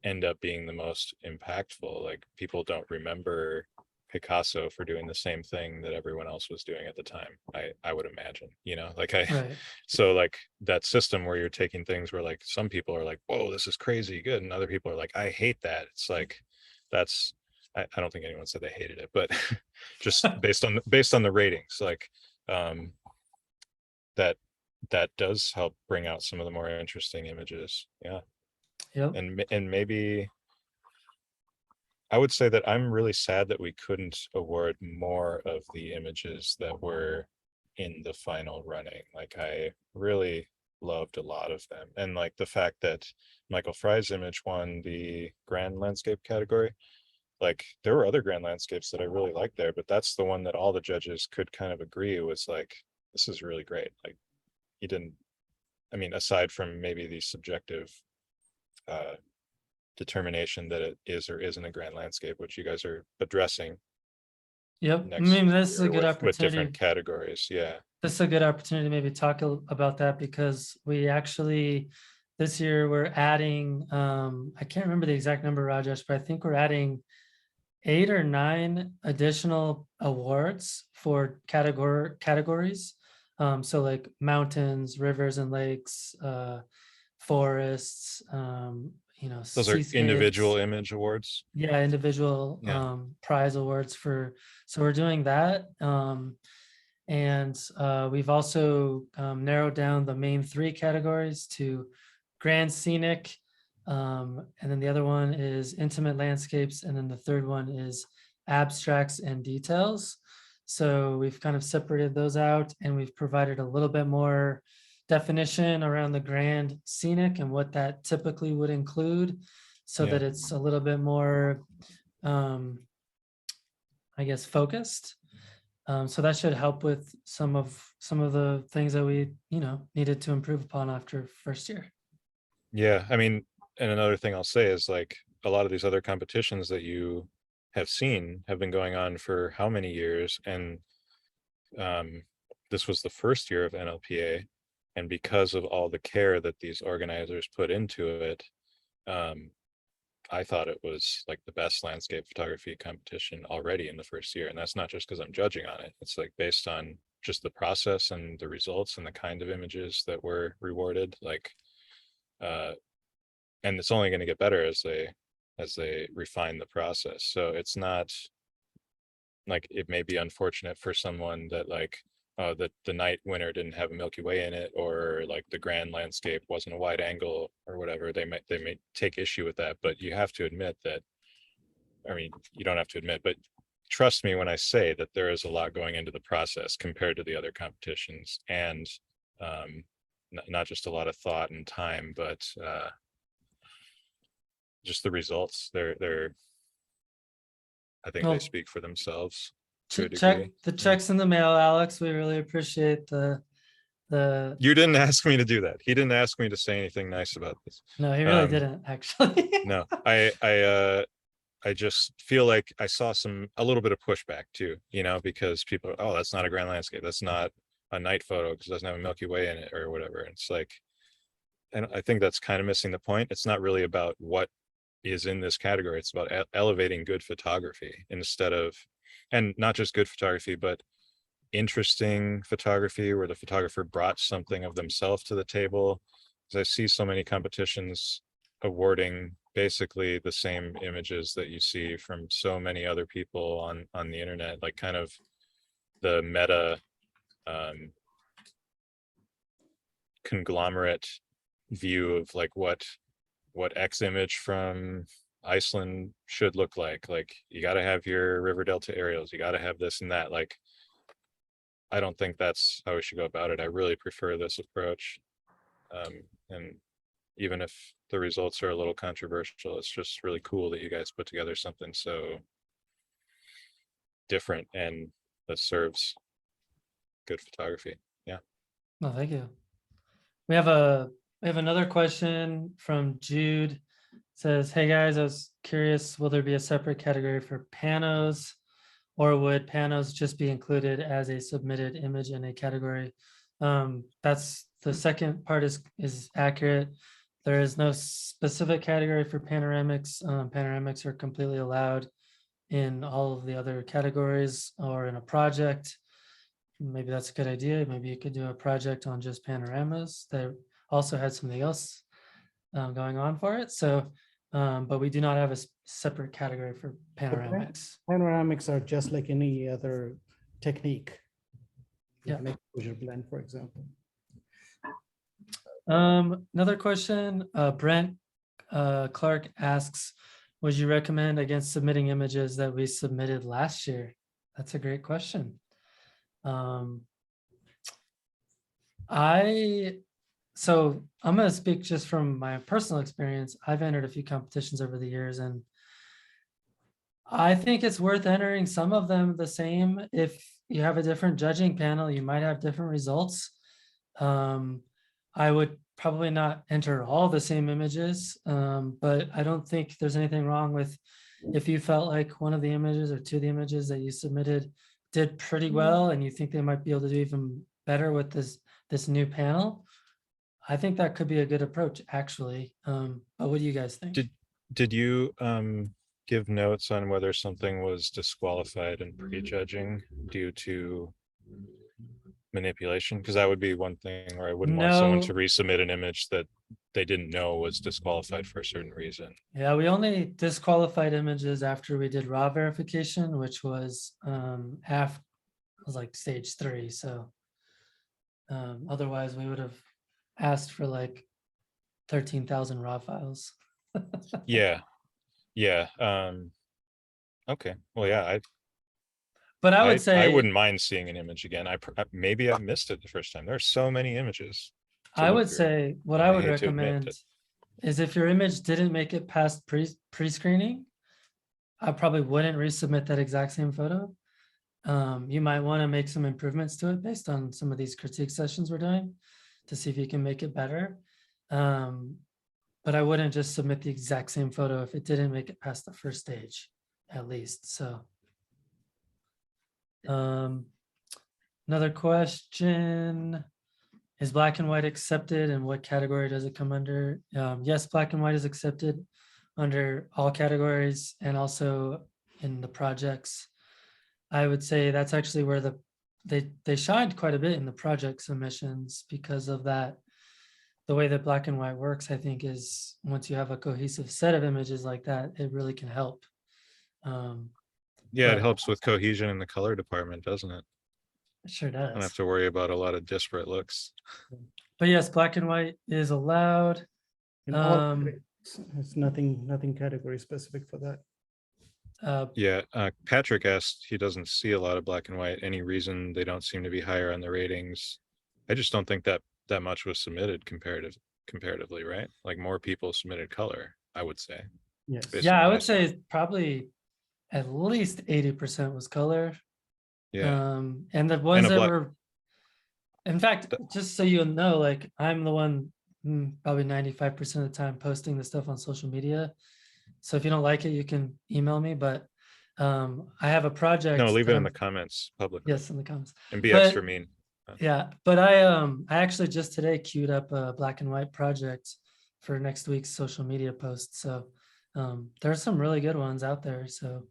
end up being the most impactful. Like people don't remember Picasso for doing the same thing that everyone else was doing at the time. I would imagine, you know, like Right. so like that system where you're taking things where like some people are like, whoa, this is crazy good, and other people are like, I hate that. It's like that's I don't think anyone said they hated it, but just based on the ratings, like that does help bring out some of the more interesting images. Yeah. Yep. And maybe I would say that I'm really sad that we couldn't award more of the images that were in the final running. Like I really loved a lot of them. And like the fact that Michael Fry's image won the grand landscape category, like there were other grand landscapes that I really liked there, but that's the one that all the judges could kind of agree was like, this is really great. Like he didn't, I mean, aside from maybe the subjective determination that it is or isn't a grand landscape, which you guys are addressing Yep. I next mean, this is a year good with different opportunity. categories. Yeah. This is a good opportunity to maybe talk about that, because we actually, this year we're adding, I can't remember the exact number, Rajesh, but I think we're adding 8 or 9 additional awards for categories. So like mountains, rivers and lakes, forests, you know, Those are seascapes. individual image awards. Yeah, individual Yeah. prize awards for, so we're doing that. And we've also narrowed down the main 3 categories to grand scenic, and then the other one is intimate landscapes, and then the third one is abstracts and details. So we've kind of separated those out, and we've provided a little bit more definition around the grand scenic and what that typically would include, so Yeah. that it's a little bit more, I guess, focused. So that should help with some of the things that we, you know, needed to improve upon after first year. Yeah. I mean, and another thing I'll say is like a lot of these other competitions that you have seen have been going on for how many years? And this was the first year of NLPA. And because of all the care that these organizers put into it, I thought it was like the best landscape photography competition already in the first year. And that's not just because I'm judging on it. It's like based on just the process and the results and the kind of images that were rewarded. Like, and it's only going to get better as they refine the process. So it's not like, it may be unfortunate for someone that like, that the night winner didn't have a Milky Way in it, or like the grand landscape wasn't a wide angle or whatever. They may take issue with that, but you have to admit that, I mean, you don't have to admit, but trust me when I say that there is a lot going into the process compared to the other competitions, and not just a lot of thought and time, but just the results. They're I think Well, they speak for themselves to a check degree. the checks in the mail, Alex. We really appreciate the You didn't ask me to do that. He didn't ask me to say anything nice about this. no, he really didn't actually. No, I just feel like I saw a little bit of pushback too, you know, because people, oh, that's not a grand landscape. That's not a night photo because it doesn't have a Milky Way in it or whatever. It's like, and I think that's kind of missing the point. It's not really about what is in this category. It's about elevating good photography instead of, and not just good photography, but interesting photography where the photographer brought something of themselves to the table. Because I see so many competitions awarding basically the same images that you see from so many other people on the internet, like kind of the meta conglomerate view of like what X image from Iceland should look like. Like you got to have your river delta aerials, you got to have this and that. Like I don't think that's how we should go about it. I really prefer this approach. And even if the results are a little controversial, it's just really cool that you guys put together something so different and that serves good photography. Yeah. No, thank you. We have another question from Jude. It says, hey guys, I was curious, will there be a separate category for panos, or would panos just be included as a submitted image in a category? That's the second part is accurate. There is no specific category for panoramics. Panoramics are completely allowed in all of the other categories or in a project. Maybe that's a good idea. Maybe you could do a project on just panoramas. They also had something else going on for it. So, but we do not have a separate category for panoramics. Panoramics are just like any other technique. Like Yeah. an exposure blend, for example. Another question, Brent Clark asks, would you recommend against submitting images that we submitted last year? That's a great question. So I'm going to speak just from my personal experience. I've entered a few competitions over the years, and I think it's worth entering some of them the same. If you have a different judging panel, you might have different results. I would probably not enter all the same images, but I don't think there's anything wrong with if you felt like one of the images or two of the images that you submitted did pretty well and you think they might be able to do even better with this new panel. I think that could be a good approach, actually. But what do you guys think? Did you give notes on whether something was disqualified in prejudging due to manipulation? Because that would be one thing where I wouldn't want someone to resubmit an image that they didn't know was disqualified for a certain reason. Yeah, we only disqualified images after we did raw verification, which was after was like stage 3. So otherwise we would have asked for like 13,000 raw files. Yeah. Okay. Well, yeah, But I would say I wouldn't mind seeing an image again. Maybe I missed it the first time. There's so many images. I would say what I would hate to admit recommend that. is if your image didn't make it past pre-screening, I probably wouldn't resubmit that exact same photo. You might want to make some improvements to it based on some of these critique sessions we're doing to see if you can make it better. But I wouldn't just submit the exact same photo if it didn't make it past the first stage, at least. So another question, is black and white accepted and what category does it come under? Yes, black and white is accepted under all categories and also in the projects. I would say that's actually where they shined quite a bit in the project submissions because of that. The way that black and white works, I think, is once you have a cohesive set of images like that, it really can help. Yeah, it but- helps with cohesion in the color department, doesn't it? It sure I don't have does. to worry about a lot of disparate looks. But yes, black and white is allowed. In all categories. It's nothing category specific for that. Yeah, Patrick asked, he doesn't see a lot of black and white. Any reason they don't seem to be higher on the ratings? I just don't think that much was submitted comparatively, right? Like more people submitted color, I would say. Yes. Based Yeah, on I my would say probably at least 80% was color. Yeah, And the ones a that black- were, in fact, just so you know, like I'm the one probably 95% of the time posting the stuff on social media. So if you don't like it, you can email me, but I have a project. no, leave it that in the I'm- comments publicly Yes, in the comments. and be But- extra mean. Yeah, but I actually just today queued up a black and white project for next week's social media post. So there's some really good ones out there. So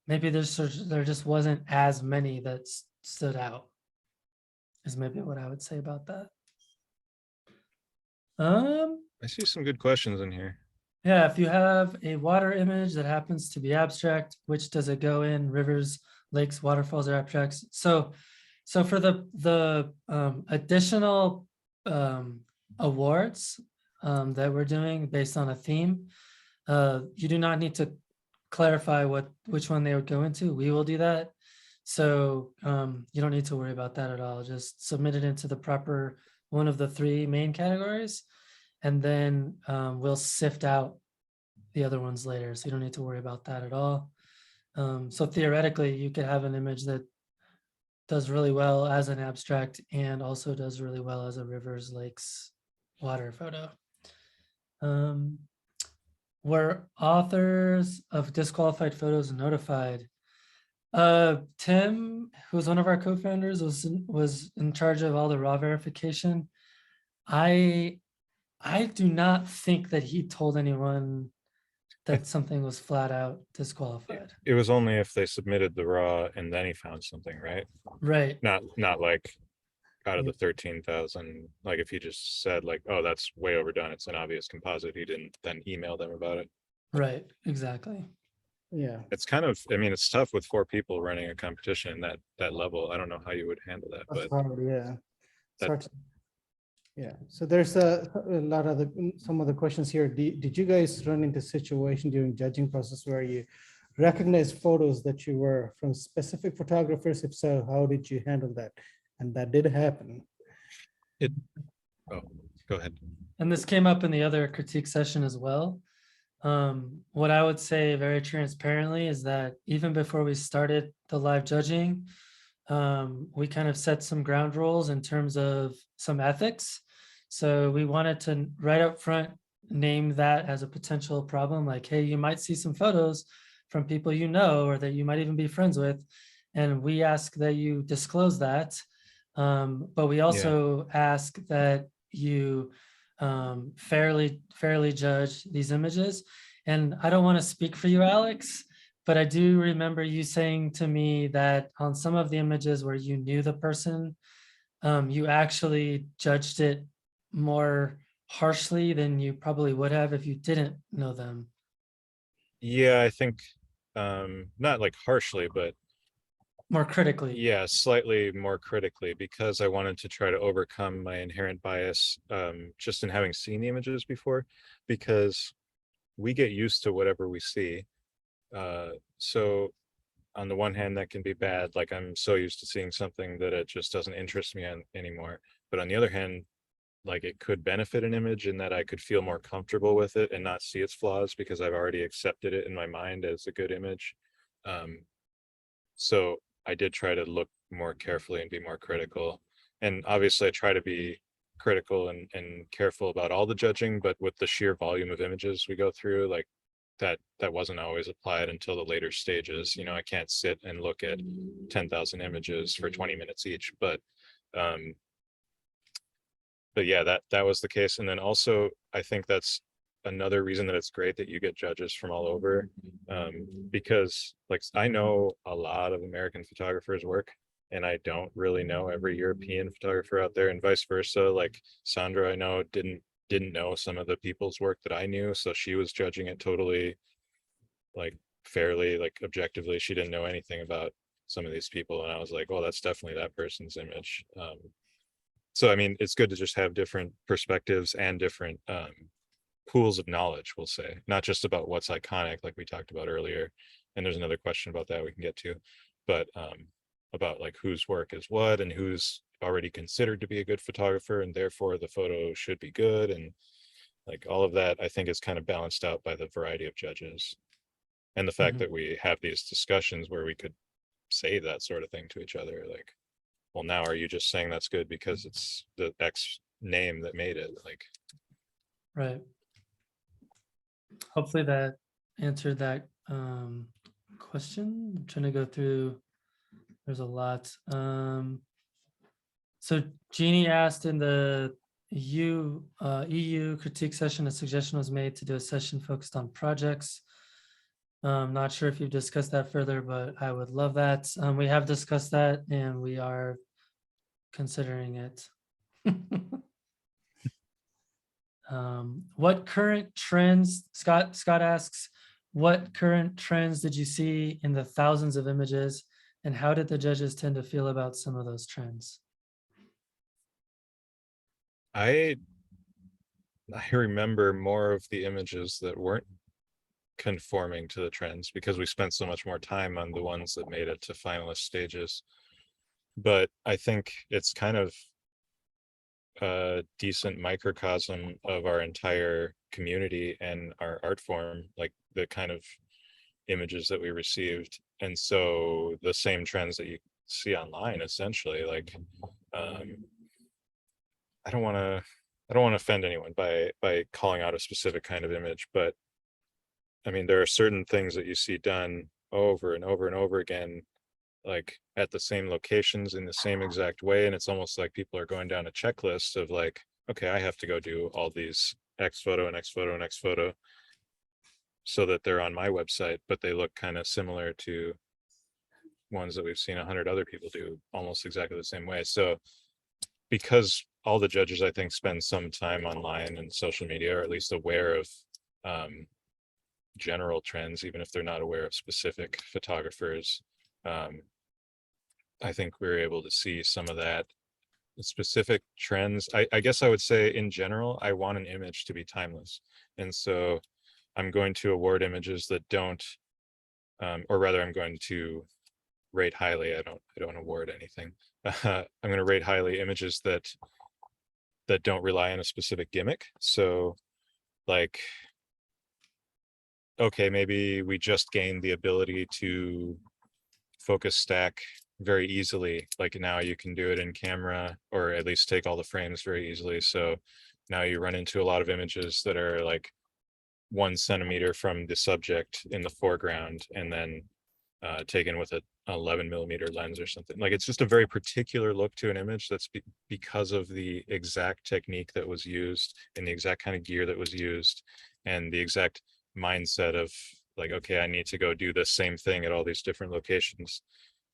maybe there just wasn't as many that stood out, is maybe what I would say about that. I see some good questions in here. Yeah, if you have a water image that happens to be abstract, which does it go in? Rivers, lakes, waterfalls, or abstracts? So for the additional awards that we're doing based on a theme, you do not need to clarify which one they would go into. We will do that. So you don't need to worry about that at all. Just submit it into the proper one of the 3 main categories, and then we'll sift out the other ones later. So you don't need to worry about that at all. So theoretically, you could have an image that does really well as an abstract and also does really well as a rivers, lakes, water photo. Were authors of disqualified photos notified? Tim, who's one of our co-founders, was in charge of all the raw verification. I I do not think that he told anyone that something was flat out disqualified. It was only if they submitted the raw and then he found something, right? Right, Not like out of the 13,000, like if he just said like, oh, that's way overdone, it's an obvious composite, he didn't then email them about it. right, exactly. Yeah. It's kind of, I mean, it's tough with 4 people running a competition that level. I don't know how you would handle that, That's but hard, yeah. that- Sorts- Yeah, so there's a lot of some of the questions here. Did you guys run into situation during judging process where you recognize photos that you were from specific photographers? If so, how did you handle that? And that did happen. oh, go ahead. And this came up in the other critique session as well. What I would say very transparently is that even before we started the live judging, we kind of set some ground rules in terms of some ethics. So we wanted to right up front name that as a potential problem, like, hey, you might see some photos from people you know or that you might even be friends with, and we ask that you disclose that. But we also ask that you fairly judge these images. And I don't want to speak for you, Alex, but I do remember you saying to me that on some of the images where you knew the person, you actually judged it more harshly than you probably would have if you didn't know them. Yeah, I think not like harshly, but More critically. yeah, slightly more critically, because I wanted to try to overcome my inherent bias just in having seen the images before, because we get used to whatever we see. So on the one hand, that can be bad. Like I'm so used to seeing something that it just doesn't interest me anymore. But on the other hand, like it could benefit an image in that I could feel more comfortable with it and not see its flaws because I've already accepted it in my mind as a good image. So I did try to look more carefully and be more critical. And obviously I try to be critical and careful about all the judging, but with the sheer volume of images we go through, like that wasn't always applied until the later stages. You know, I can't sit and look at 10,000 images for 20 minutes each, but yeah, that was the case. And then also I think that's another reason that it's great that you get judges from all over, because like I know a lot of American photographers' work and I don't really know every European photographer out there, and vice versa. Like Sandra, I know didn't know some of the people's work that I knew, so she was judging it totally like fairly, like objectively. She didn't know anything about some of these people, and I was like, well, that's definitely that person's image. So I mean, it's good to just have different perspectives and different pools of knowledge, we'll say, not just about what's iconic like we talked about earlier. And there's another question about that we can get to, but about like whose work is what and who's already considered to be a good photographer and therefore the photo should be good, and like all of that I think is kind of balanced out by the variety of judges and the fact that we have these discussions where we could say that sort of thing to each other, like, well, now are you just saying that's good because it's the X name that made it? Like, Right. Hopefully that answered that question. I'm trying to go through, there's a lot. So Jeannie asked in the EU critique session, a suggestion was made to do a session focused on projects. Not sure if you've discussed that further, but I would love that. We have discussed that and we are considering it. What current trends, Scott asks, what current trends did you see in the thousands of images, and how did the judges tend to feel about some of those trends? I remember more of the images that weren't conforming to the trends because we spent so much more time on the ones that made it to finalist stages. But I think it's kind of a decent microcosm of our entire community and our art form, like the kind of images that we received. And so the same trends that you see online, essentially, like I don't want to offend anyone by calling out a specific kind of image, but I mean, there are certain things that you see done over and over and over again, like at the same locations in the same exact way. And it's almost like people are going down a checklist of like, okay, I have to go do all these X photo and X photo and X photo so that they're on my website, but they look kind of similar to ones that we've seen 100 other people do almost exactly the same way. So because all the judges, I think, spend some time online and social media, or at least aware of general trends, even if they're not aware of specific photographers, I think we were able to see some of that specific trends. I guess I would say in general, I want an image to be timeless. And so I'm going to award images that don't, or rather I'm going to rate highly. I don't award anything. I'm going to rate highly images that don't rely on a specific gimmick. So like, okay, maybe we just gained the ability to focus stack very easily. Like now you can do it in camera, or at least take all the frames very easily. So now you run into a lot of images that are like 1 centimeter from the subject in the foreground, and then taken with an 11mm lens or something. Like it's just a very particular look to an image that's because of the exact technique that was used and the exact kind of gear that was used and the exact mindset of like, okay, I need to go do the same thing at all these different locations.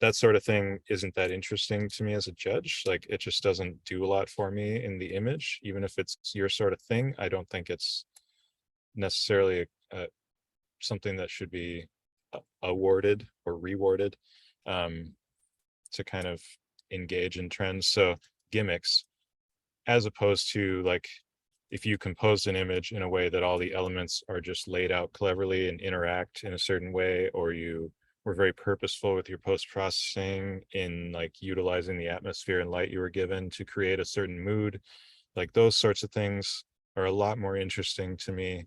That sort of thing isn't that interesting to me as a judge. Like it just doesn't do a lot for me in the image. Even if it's your sort of thing, I don't think it's necessarily something that should be awarded or rewarded to kind of engage in trends. So gimmicks, as opposed to like if you composed an image in a way that all the elements are just laid out cleverly and interact in a certain way, or you were very purposeful with your post-processing in like utilizing the atmosphere and light you were given to create a certain mood, like those sorts of things are a lot more interesting to me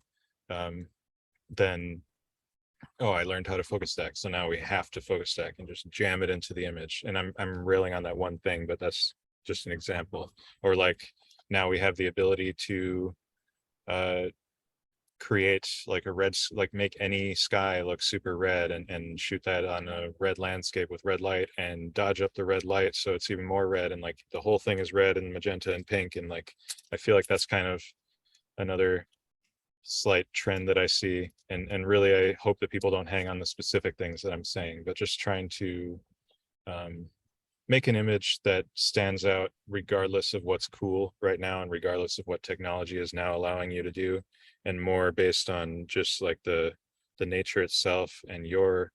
than, oh, I learned how to focus stack, so now we have to focus stack and just jam it into the image. And I'm railing on that one thing, but that's just an example. Or like now we have the ability to create like a red, like make any sky look super red and shoot that on a red landscape with red light and dodge up the red light so it's even more red, and like the whole thing is red and magenta and pink. And like I feel like that's kind of another slight trend that I see, and really I hope that people don't hang on the specific things that I'm saying, but just trying to make an image that stands out regardless of what's cool right now and regardless of what technology is now allowing you to do, and more based on just like the nature itself and your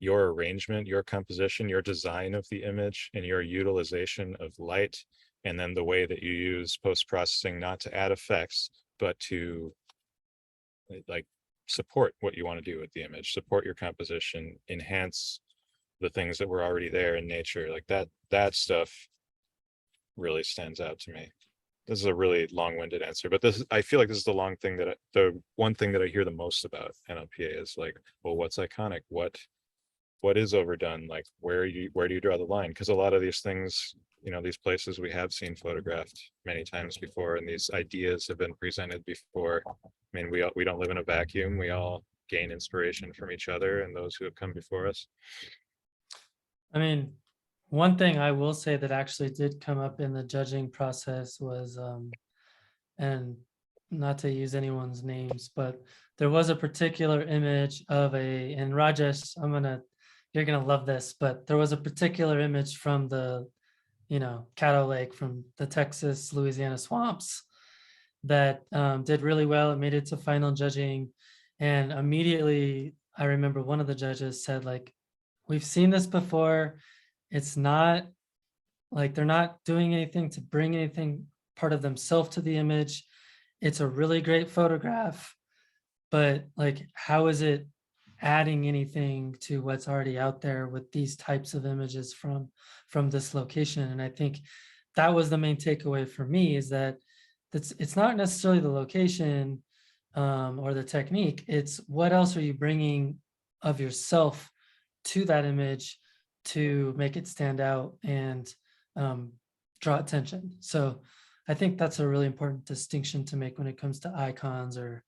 arrangement, your composition, your design of the image, and your utilization of light, and then the way that you use post-processing not to add effects but to like support what you want to do with the image, support your composition, enhance the things that were already there in nature. Like that stuff really stands out to me. This is a really long-winded answer, but I feel like this is the one thing that I hear the most about NLPA is like, well, what's iconic? What is overdone? Like where do you draw the line? Because a lot of these things, these places we have seen photographed many times before, and these ideas have been presented before. I mean, we don't live in a vacuum. We all gain inspiration from each other and those who have come before us. I mean, one thing I will say that actually did come up in the judging process was, and not to use anyone's names, but there was a particular image of and Rajesh, you're gonna love this, but there was a particular image from the, Caddo Lake, from the Texas, Louisiana swamps that did really well. It made it to final judging. And immediately I remember one of the judges said, like, we've seen this before. It's not like they're not doing anything to bring anything part of themselves to the image. It's a really great photograph, but like, how is it adding anything to what's already out there with these types of images from this location? And I think that was the main takeaway for me, is that it's not necessarily the location or the technique. It's what else are you bringing of yourself to that image to make it stand out and draw attention. So I think that's a really important distinction to make when it comes to icons or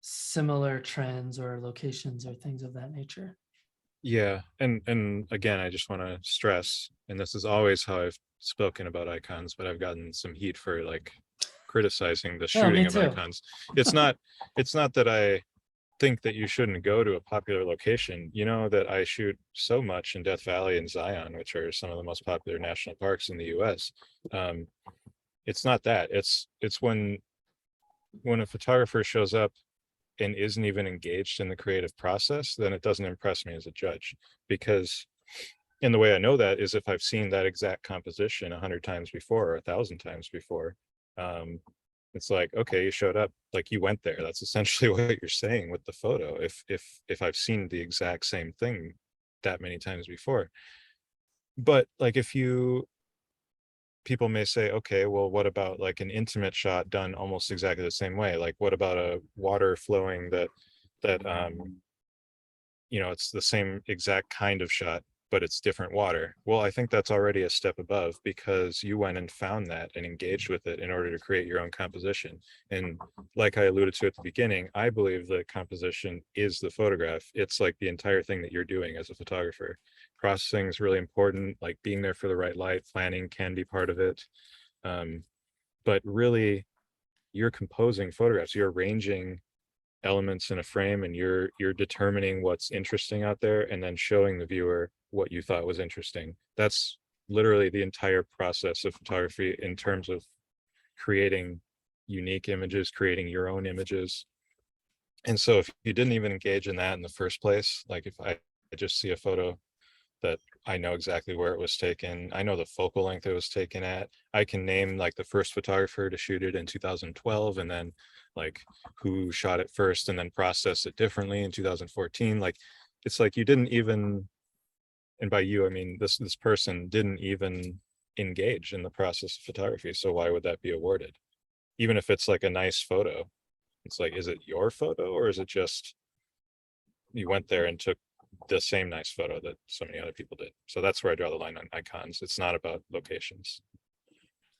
similar trends or locations or things of that nature. Yeah, and again, I just want to stress, and this is always how I've spoken about icons, but I've gotten some heat for like criticizing the No, shooting me of too. icons. It's not that I think that you shouldn't go to a popular location. You know that I shoot so much in Death Valley and Zion, which are some of the most popular national parks in the US. It's not that. It's when a photographer shows up and isn't even engaged in the creative process, then it doesn't impress me as a judge. Because, and the way I know that is if I've seen that exact composition 100 times before or 1,000 times before. It's like, okay, you showed up, like you went there. That's essentially what you're saying with the photo. If I've seen the exact same thing that many times before. But like people may say, okay, well, what about like an intimate shot done almost exactly the same way? Like, what about a water flowing that it's the same exact kind of shot, but it's different water? Well, I think that's already a step above, because you went and found that and engaged with it in order to create your own composition. And like I alluded to at the beginning, I believe that composition is the photograph. It's like the entire thing that you're doing as a photographer. Processing is really important, like being there for the right light, planning can be part of it. But really, you're composing photographs, you're arranging elements in a frame, and you're determining what's interesting out there and then showing the viewer what you thought was interesting. That's literally the entire process of photography in terms of creating unique images, creating your own images. And so if you didn't even engage in that in the first place, like if I just see a photo that I know exactly where it was taken, I know the focal length it was taken at, I can name like the first photographer to shoot it in 2012, and then like who shot it first, and then process it differently in 2014. Like, it's like you didn't even, and by you I mean this person didn't even engage in the process of photography. So why would that be awarded? Even if it's like a nice photo, it's like, is it your photo, or is it just you went there and took the same nice photo that so many other people did? So that's where I draw the line on icons. It's not about locations,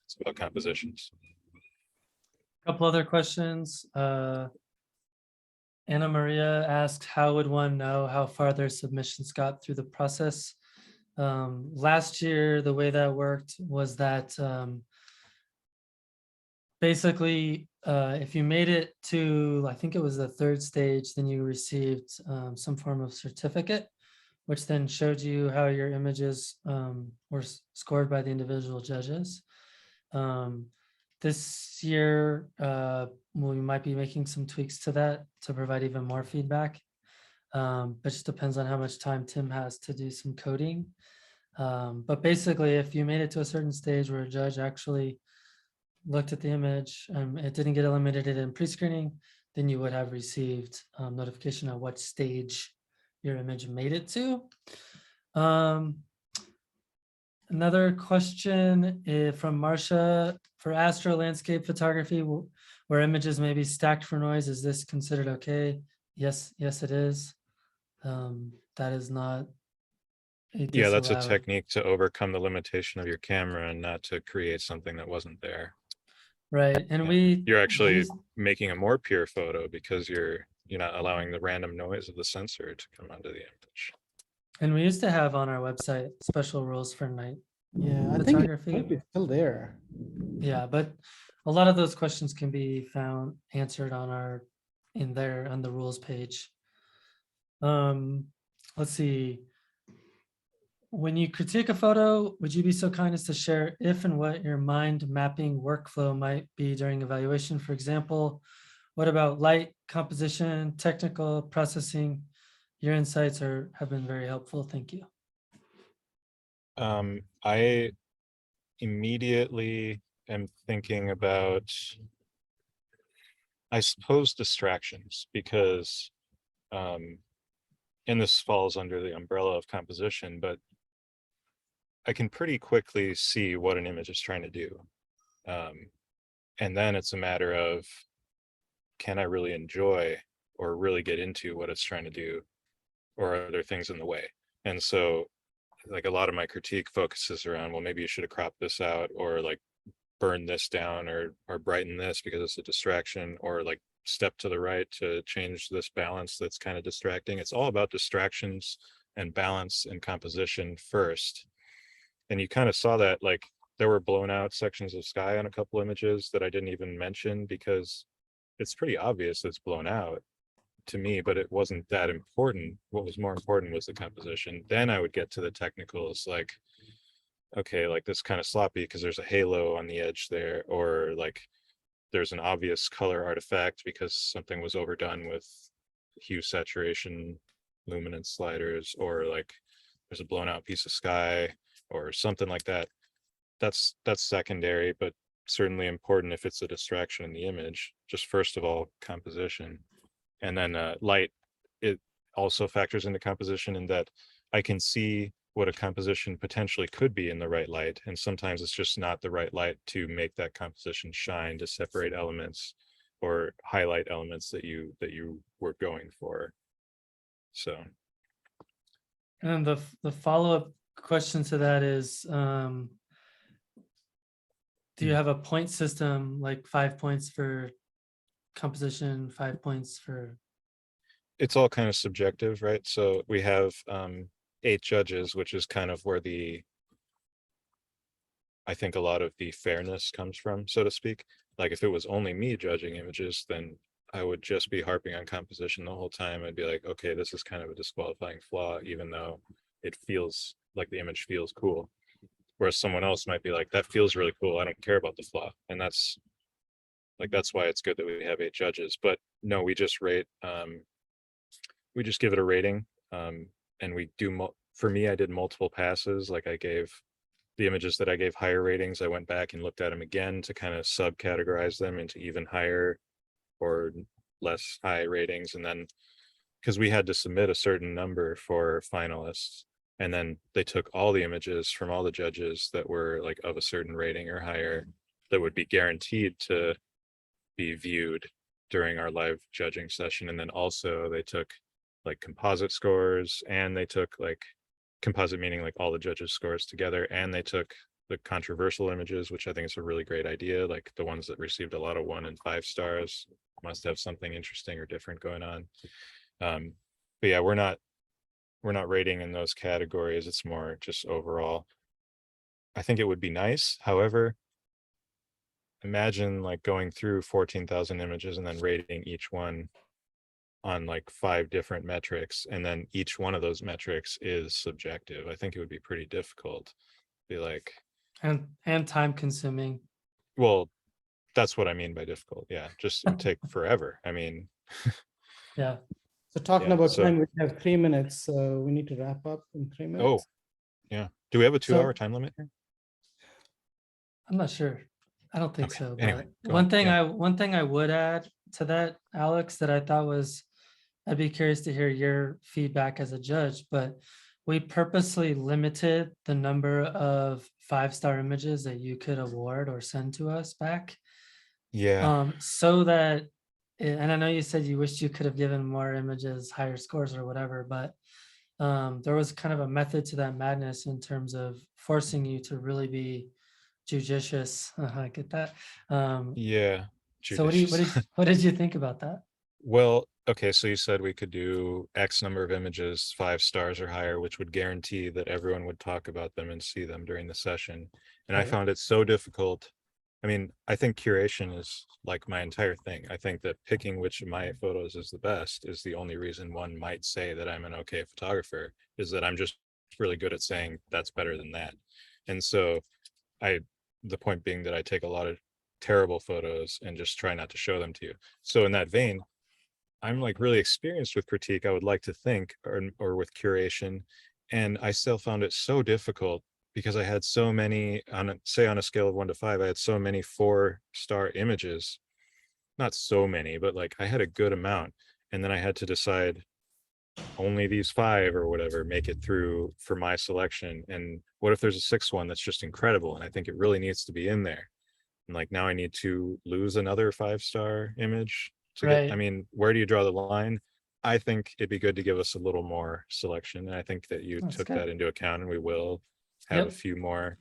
it's about compositions. Couple other questions. Anna Maria asked, how would one know how far their submissions got through the process? Last year, the way that worked was that basically, if you made it to, I think it was the third stage, then you received some form of certificate, which then showed you how your images were scored by the individual judges. This year, we might be making some tweaks to that to provide even more feedback. But just depends on how much time Tim has to do some coding. But basically, if you made it to a certain stage where a judge actually looked at the image and it didn't get eliminated in pre-screening, then you would have received notification of what stage your image made it to. Another question from Marcia: for astro landscape photography, where images may be stacked for noise, is this considered okay? Yes, it is. That is not a Yeah, that's a disallowed. technique to overcome the limitation of your camera and not to create something that wasn't there. Right, and You're actually used- making a more pure photo because you're not allowing the random noise of the sensor to come onto the image. And we used to have on our website special rules for night Yeah, I think it photography. might be still there. Yeah, but a lot of those questions can be answered on on the rules page. Let's see. When you critique a photo, would you be so kind as to share if and what your mind mapping workflow might be during evaluation? For example, what about light, composition, technical processing? Your insights have been very helpful. Thank you. I immediately am thinking about, I suppose, distractions, because and this falls under the umbrella of composition, but I can pretty quickly see what an image is trying to do. And then it's a matter of, can I really enjoy or really get into what it's trying to do, or are there things in the way? And so like a lot of my critique focuses around, well, maybe you should have cropped this out, or like burn this down, or brighten this because it's a distraction, or like step to the right to change this balance that's kind of distracting. It's all about distractions and balance and composition first. And you kind of saw that, like there were blown out sections of sky on a couple images that I didn't even mention because it's pretty obvious it's blown out to me, but it wasn't that important. What was more important was the composition. Then I would get to the technicals, like, okay, like this kind of sloppy because there's a halo on the edge there, or like there's an obvious color artifact because something was overdone with hue saturation, luminance sliders, or like there's a blown out piece of sky or something like that. That's secondary, but certainly important if it's a distraction in the image. Just first of all, composition. And then light, it also factors into composition in that I can see what a composition potentially could be in the right light. And sometimes it's just not the right light to make that composition shine, to separate elements or highlight elements that you were going for. So. And the follow-up question to that is, do you have a point system, like 5 points for composition, 5 points for? It's all kind of subjective, right? So we have 8 judges, which is kind of where I think a lot of the fairness comes from, so to speak. Like if it was only me judging images, then I would just be harping on composition the whole time. I'd be like, okay, this is kind of a disqualifying flaw, even though it feels like the image feels cool. Whereas someone else might be like, that feels really cool, I don't care about the flaw. And that's why it's good that we have 8 judges. But no, we just rate, we just give it a rating. And we do, for me, I did multiple passes. Like I gave the images that I gave higher ratings, I went back and looked at them again to kind of subcategorize them into even higher or less high ratings. And then, because we had to submit a certain number for finalists, and then they took all the images from all the judges that were like of a certain rating or higher that would be guaranteed to be viewed during our live judging session. And then also they took like composite scores, and they took like composite meaning like all the judges scores together, and they took the controversial images, which I think is a really great idea. Like the ones that received a lot of 1 and 5 stars must have something interesting or different going on. But yeah, we're not rating in those categories. It's more just overall. I think it would be nice. However, imagine like going through 14,000 images and then rating each one on like 5 different metrics, and then each one of those metrics is subjective. I think it would be pretty difficult. Be like, And time consuming. well, that's what I mean by difficult. Yeah, just it would take forever. I mean, Yeah. So talking Yeah, about so- time, we have 3 minutes, so we need to wrap up in 3 minutes. yeah. Do we have a 2-hour So- time limit here? I'm not sure. I don't think Okay, so. anyway, But go one on, thing yeah. one thing I would add to that, Alex, that I thought was, I'd be curious to hear your feedback as a judge, but we purposely limited the number of 5-star images that you could award or send to us back. Yeah. So that, and I know you said you wished you could have given more images higher scores or whatever, but there was kind of a method to that madness in terms of forcing you to really be judicious. I get that. Yeah. So Judicious. what did you think about that? Well, okay, so you said we could do X number of images, 5 stars or higher, which would guarantee that everyone would talk about them and see them during the session. And I Right. found it so difficult. I mean, I think curation is like my entire thing. I think that picking which of my photos is the best is the only reason one might say that I'm an okay photographer, is that I'm just really good at saying that's better than that. And so the point being that I take a lot of terrible photos and just try not to show them to you. So in that vein, I'm like really experienced with critique, I would like to think, or with curation. And I still found it so difficult because I had so many, on a scale of 1 to 5, I had so many 4-star images. Not so many, but like I had a good amount. And then I had to decide only these 5 or whatever make it through for my selection. And what if there's a 6th one that's just incredible and I think it really needs to be in there? And like now I need to lose another 5-star image to get, I Right. mean, where do you draw the line? I think it'd be good to give us a little more selection. And I think that you That's took good. that into account, and we will have a Yep. few more.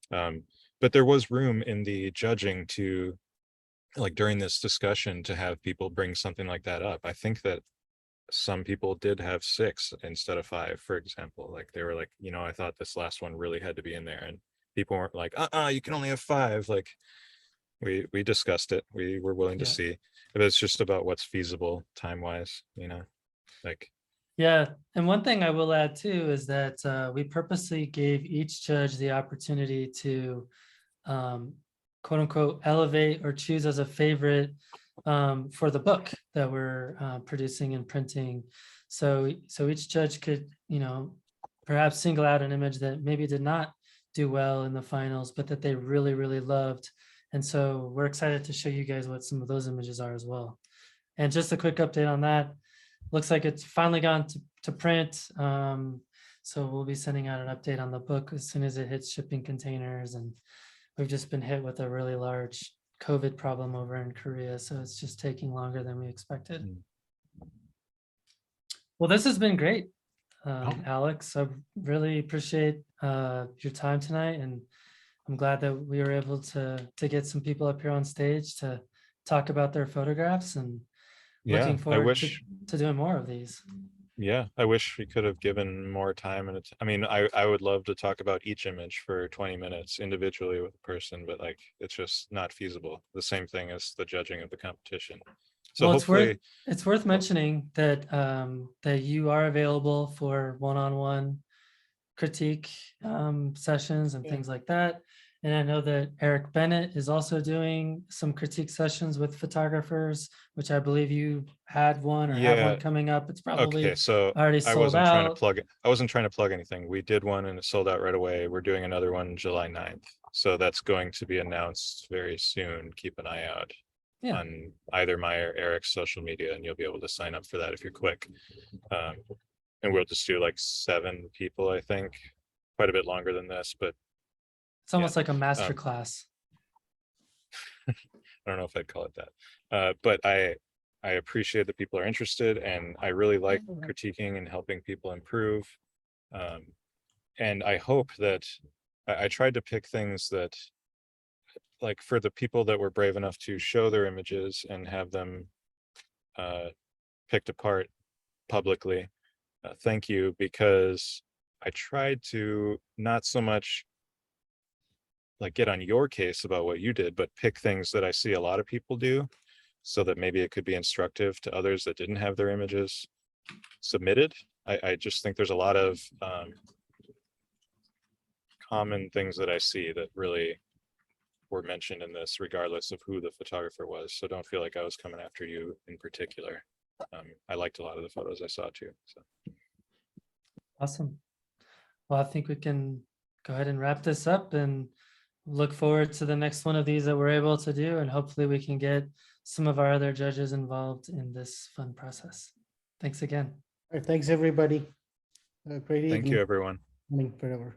But there was room in the judging to, like during this discussion, to have people bring something like that up. I think that some people did have 6 instead of 5, for example. Like they were like, I thought this last one really had to be in there. And people weren't like, you can only have 5. Like we discussed it. We were willing to Yeah. see if it's just about what's feasible time-wise, like. Yeah, and one thing I will add too is that we purposely gave each judge the opportunity to quote unquote elevate or choose as a favorite for the book that we're producing and printing. So each judge could, perhaps single out an image that maybe did not do well in the finals, but that they really, really loved. And so we're excited to show you guys what some of those images are as well. And just a quick update on that. Looks like it's finally gone to print. So we'll be sending out an update on the book as soon as it hits shipping containers. And we've just been hit with a really large COVID problem over in Korea. So it's just taking longer than we expected. Well, this has been great, Alex. I really appreciate your time tonight. And I'm glad that we were able to get some people up here on stage to talk about their photographs, and looking forward to doing more of these. Yeah, I wish we could have given more time. And I would love to talk about each image for 20 minutes individually with a person, but like, it's just not feasible. The same thing as the judging of the competition. So well, hopefully it's worth mentioning that that you are available for one-on-one critique sessions and things like that. And I know that Eric Bennett is also doing some critique sessions with photographers, which I believe you had one or have one coming up. It's probably okay. So already I sold wasn't trying to out. plug it. I wasn't trying to plug anything. We did one and it sold out right away. We're doing another one July 9th. So that's going to be announced very soon. Keep an eye out on either my or Eric's social media, and you'll be able to sign up for that if you're quick. And we'll just do like 7 people, I think, quite a bit longer than this, but It's almost like a master class. I don't know if I'd call it that. But I appreciate that people are interested, and I really like critiquing and helping people improve. And I hope that I tried to pick things that, like, for the people that were brave enough to show their images and have them picked apart publicly. Thank you, because I tried to not so much like get on your case about what you did, but pick things that I see a lot of people do, so that maybe it could be instructive to others that didn't have their images submitted. I just think there's a lot of common things that I see that really were mentioned in this, regardless of who the photographer was. So don't feel like I was coming after you in particular. I liked a lot of the photos I saw too. So. Awesome. Well, I think we can go ahead and wrap this up and look forward to the next one of these that we're able to do. And hopefully we can get some of our other judges involved in this fun process. Thanks again. All right, thanks, everybody. Great evening. Thank you, everyone. Morning, whatever.